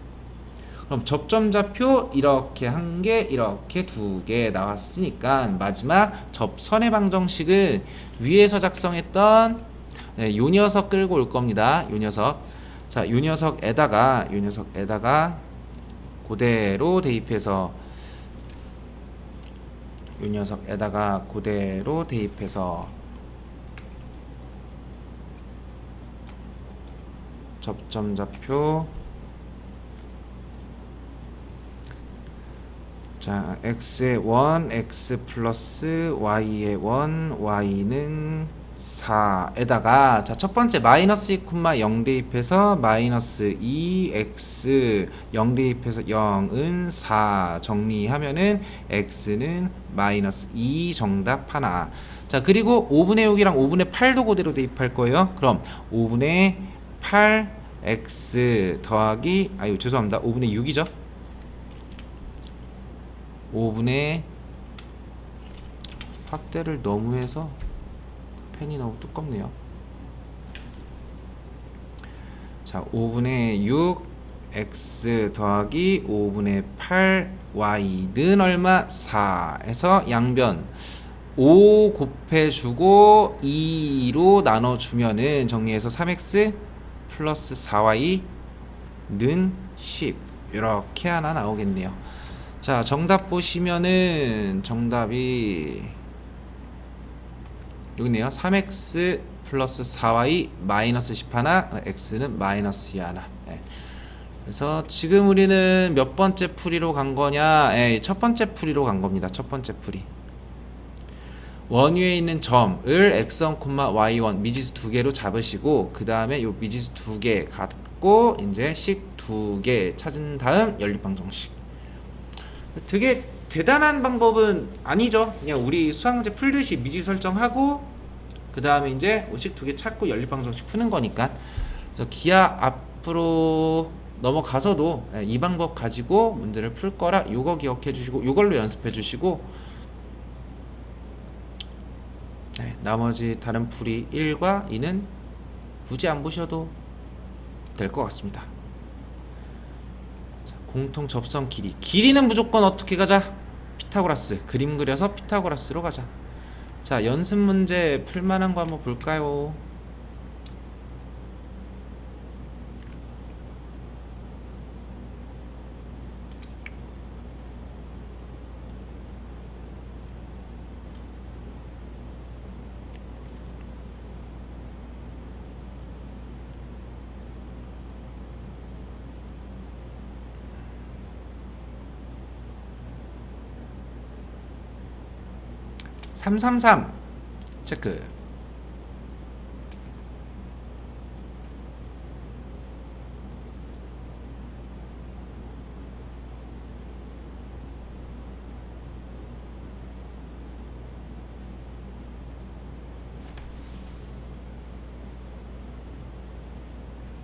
S1: 그럼 접점좌표 이렇게 한 개 이렇게 두 개 나왔으니까 마지막 접선의 방정식은 위에서 작성했던 요 녀석 끌고 올 겁니다. 요 녀석. 자, 요 녀석에다가 그대로 대입해서 요 녀석에다가 그대로 대입해서 접점좌표 자, x의 1 x 플러스 y의 1 y는 4에다가 자, 첫 번째 마이너스 2,0 대입해서 마이너스 2x 0 대입해서 0은 4 정리하면은 x는 마이너스 2 정답 하나. 자, 그리고 5분의 6이랑 5분의 8도 그대로 대입할 거예요. 그럼 5분의 8 x 더하기 죄송합니다. 5분의 6이죠. 5분의 확대를 너무 해서 펜이 너무 두껍네요. 자, 5분의 6 x 더하기 5분의 8 y는 얼마? 4 해서 양변 5 곱해주고 2로 나눠주면은 정리해서 3x 플러스 4y는 10 이렇게 하나 나오겠네요. 자, 정답 보시면은 정답이 여기 있네요. 3x 플러스 4y 마이너스 10하나, x는 마이너스 2 하나. 예. 그래서 지금 우리는 몇 번째 풀이로 간 거냐? 예, 첫 번째 풀이로 간 겁니다. 첫 번째 풀이. 원위에 있는 점을 x1, y1 미지수 두 개로 잡으시고 그 다음에 요 미지수 두 개 갖고 이제 식 두 개 찾은 다음 연립방정식. 되게 대단한 방법은 아니죠. 그냥 우리 수학 문제 풀듯이 미지수 설정하고 그 다음에 이제 식 두 개 찾고 연립방정식 푸는 거니까. 그래서 기하 앞으로 넘어가서도 이 방법 가지고 문제를 풀 거라 요거 기억해 주시고 요걸로 연습해 주시고, 나머지 다른 풀이 1과 2는 굳이 안 보셔도 될 것 같습니다. 자, 공통 접선 길이는 무조건 어떻게 가자? 피타고라스. 그림 그려서 피타고라스로 가자. 자, 연습 문제 풀만한 거 한번 볼까요? (333) 체크.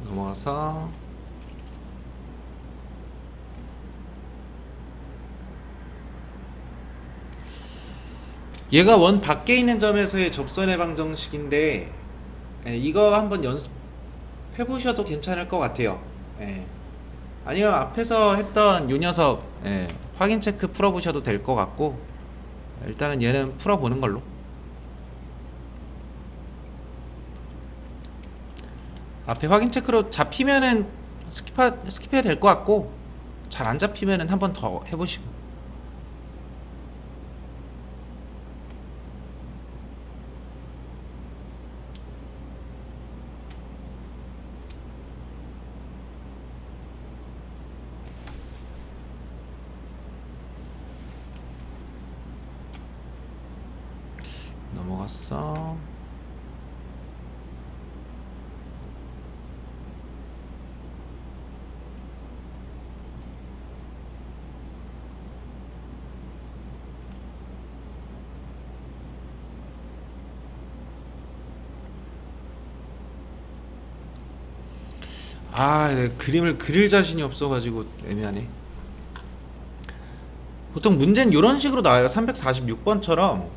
S1: 넘어가서 얘가 원 밖에 있는 점에서의 접선의 방정식인데, 이거 한번 연습해 보셔도 괜찮을 것 같아요. 아니요, 앞에서 했던 요 녀석 확인 체크 풀어 보셔도 될 것 같고, 일단은 얘는 풀어 보는 걸로. 앞에 확인 체크로 잡히면은 스킵해야 될 것 같고, 잘 안 잡히면은 한 번 더 해보시고. 넘어갔어. 그림을 그릴 자신이 없어가지고 애매하네. 보통 문제는 이런 식으로 나와요. 346번처럼.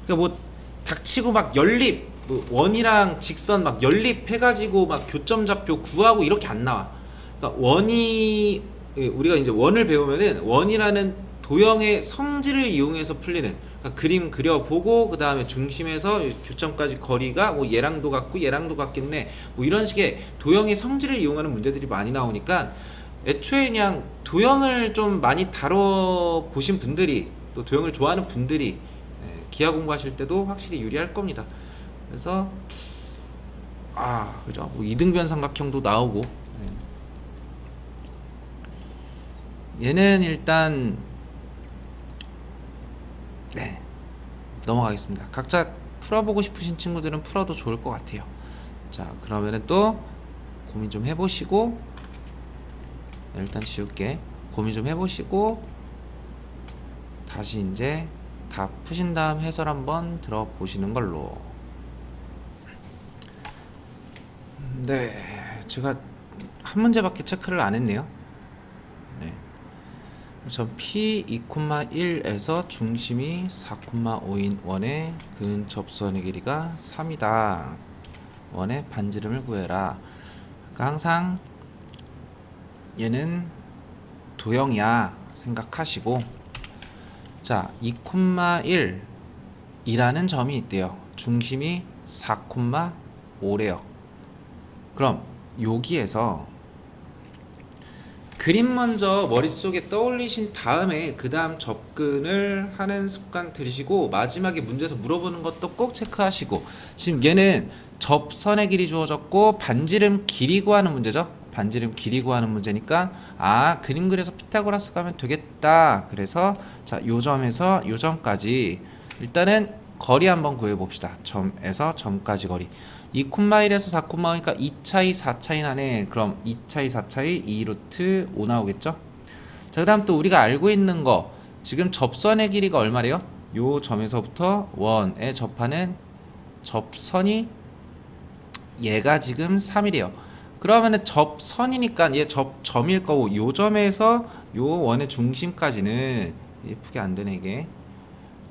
S1: 그러니까 뭐 닥치고 막 연립, 뭐 원이랑 직선 막 연립해가지고 막 교점 좌표 구하고 이렇게 안 나와. 그러니까 우리가 이제 원을 배우면은 원이라는 도형의 성질을 이용해서 풀리는, 그러니까 그림 그려보고 그 다음에 중심에서 교점까지 거리가 뭐 얘랑도 같고 얘랑도 같겠네, 뭐 이런 식의 도형의 성질을 이용하는 문제들이 많이 나오니까 애초에 그냥 도형을 좀 많이 다뤄 보신 분들이, 또 도형을 좋아하는 분들이 기하 공부하실 때도 확실히 유리할 겁니다. 그래서 그죠? 뭐 이등변 삼각형도 나오고. 얘는 일단 넘어가겠습니다. 각자 풀어보고 싶으신 친구들은 풀어도 좋을 것 같아요. 자, 그러면은 또 고민 좀 해보시고, 일단 지울게. 고민 좀 해보시고 다시 이제 다 푸신 다음 해설 한번 들어보시는 걸로. 제가 한 문제밖에 체크를 안 했네요. 전 P 2,1에서 중심이 4,5인 원의 근접선의 길이가 3이다. 원의 반지름을 구해라. 그러니까 항상 얘는 도형이야 생각하시고, 자, 2,1이라는 점이 있대요. 중심이 4,5래요. 그럼 여기에서 그림 먼저 머릿속에 떠올리신 다음에 그 다음 접근을 하는 습관 들이시고 마지막에 문제에서 물어보는 것도 꼭 체크하시고. 지금 얘는 접선의 길이 주어졌고 반지름 길이 구하는 문제죠. 반지름 길이 구하는 문제니까 아 그림 그려서 피타고라스 가면 되겠다. 그래서 자 요 점에서 요 점까지 일단은 거리 한번 구해 봅시다. 점에서 점까지 거리 2,1에서 4,5니까 2차이 4차이 나네. 그럼 2차이 4차이 2루트 5 나오겠죠. 자, 그 다음 또 우리가 알고 있는 거 지금 접선의 길이가 얼마래요? 요 점에서부터 원에 접하는 접선이 얘가 지금 3이래요. 그러면은 접선이니까 얘 점일 거고 요 점에서 요 원의 중심까지는 예쁘게 안 되네 이게.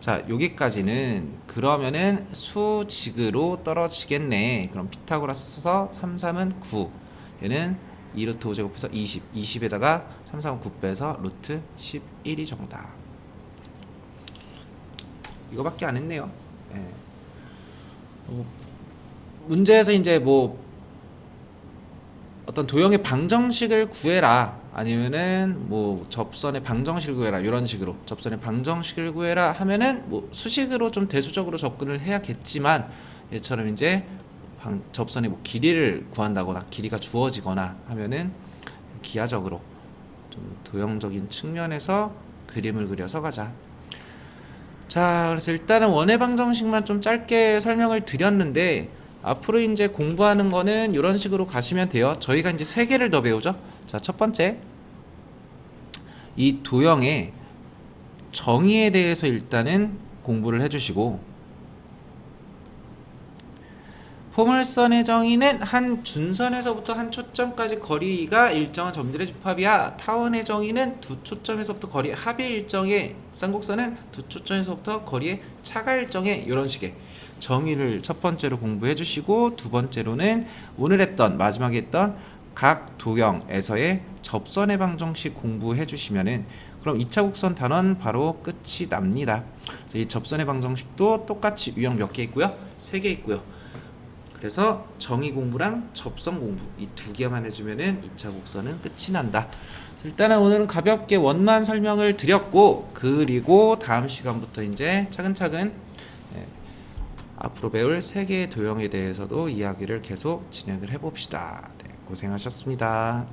S1: 자 여기까지는 그러면은 수직으로 떨어지겠네. 그럼 피타고라스 써서 3, 3은 9 얘는 2루트 5제곱해서 20 20에다가 3, 3은 9 빼서 루트 11이 정답. 이거밖에 안 했네요. 예. 문제에서 이제 뭐 어떤 도형의 방정식을 구해라 아니면은 뭐 접선의 방정식을 구해라 이런 식으로 접선의 방정식을 구해라 하면은 뭐 수식으로 좀 대수적으로 접근을 해야겠지만 얘처럼 이제 접선의 뭐 길이를 구한다거나 길이가 주어지거나 하면은 기하적으로 좀 도형적인 측면에서 그림을 그려서 가자. 자 그래서 일단은 원의 방정식만 좀 짧게 설명을 드렸는데 앞으로 이제 공부하는 거는 이런 식으로 가시면 돼요. 저희가 이제 3개를 더 배우죠. 자, 첫 번째 이 도형의 정의에 대해서 일단은 공부를 해주시고 포물선의 정의는 한 준선에서부터 한 초점까지 거리가 일정한 점들의 집합이야. 타원의 정의는 두 초점에서부터 거리의 합이 일정해. 쌍곡선은 두 초점에서부터 거리의 차가 일정해. 이런 식의 정의를 첫 번째로 공부해 주시고 두 번째로는 오늘 했던 마지막에 했던 각 도형에서의 접선의 방정식 공부해 주시면은 그럼 2차 곡선 단원 바로 끝이 납니다. 그래서 이 접선의 방정식도 똑같이 유형 몇 개 있고요? 3개 있고요. 그래서 정의 공부랑 접선 공부 이 2개만 해주면은 2차 곡선은 끝이 난다. 일단은 오늘은 가볍게 원만 설명을 드렸고 그리고 다음 시간부터 이제 차근차근 앞으로 배울 3개의 도형에 대해서도 이야기를 계속 진행을 해봅시다. 네, 고생하셨습니다.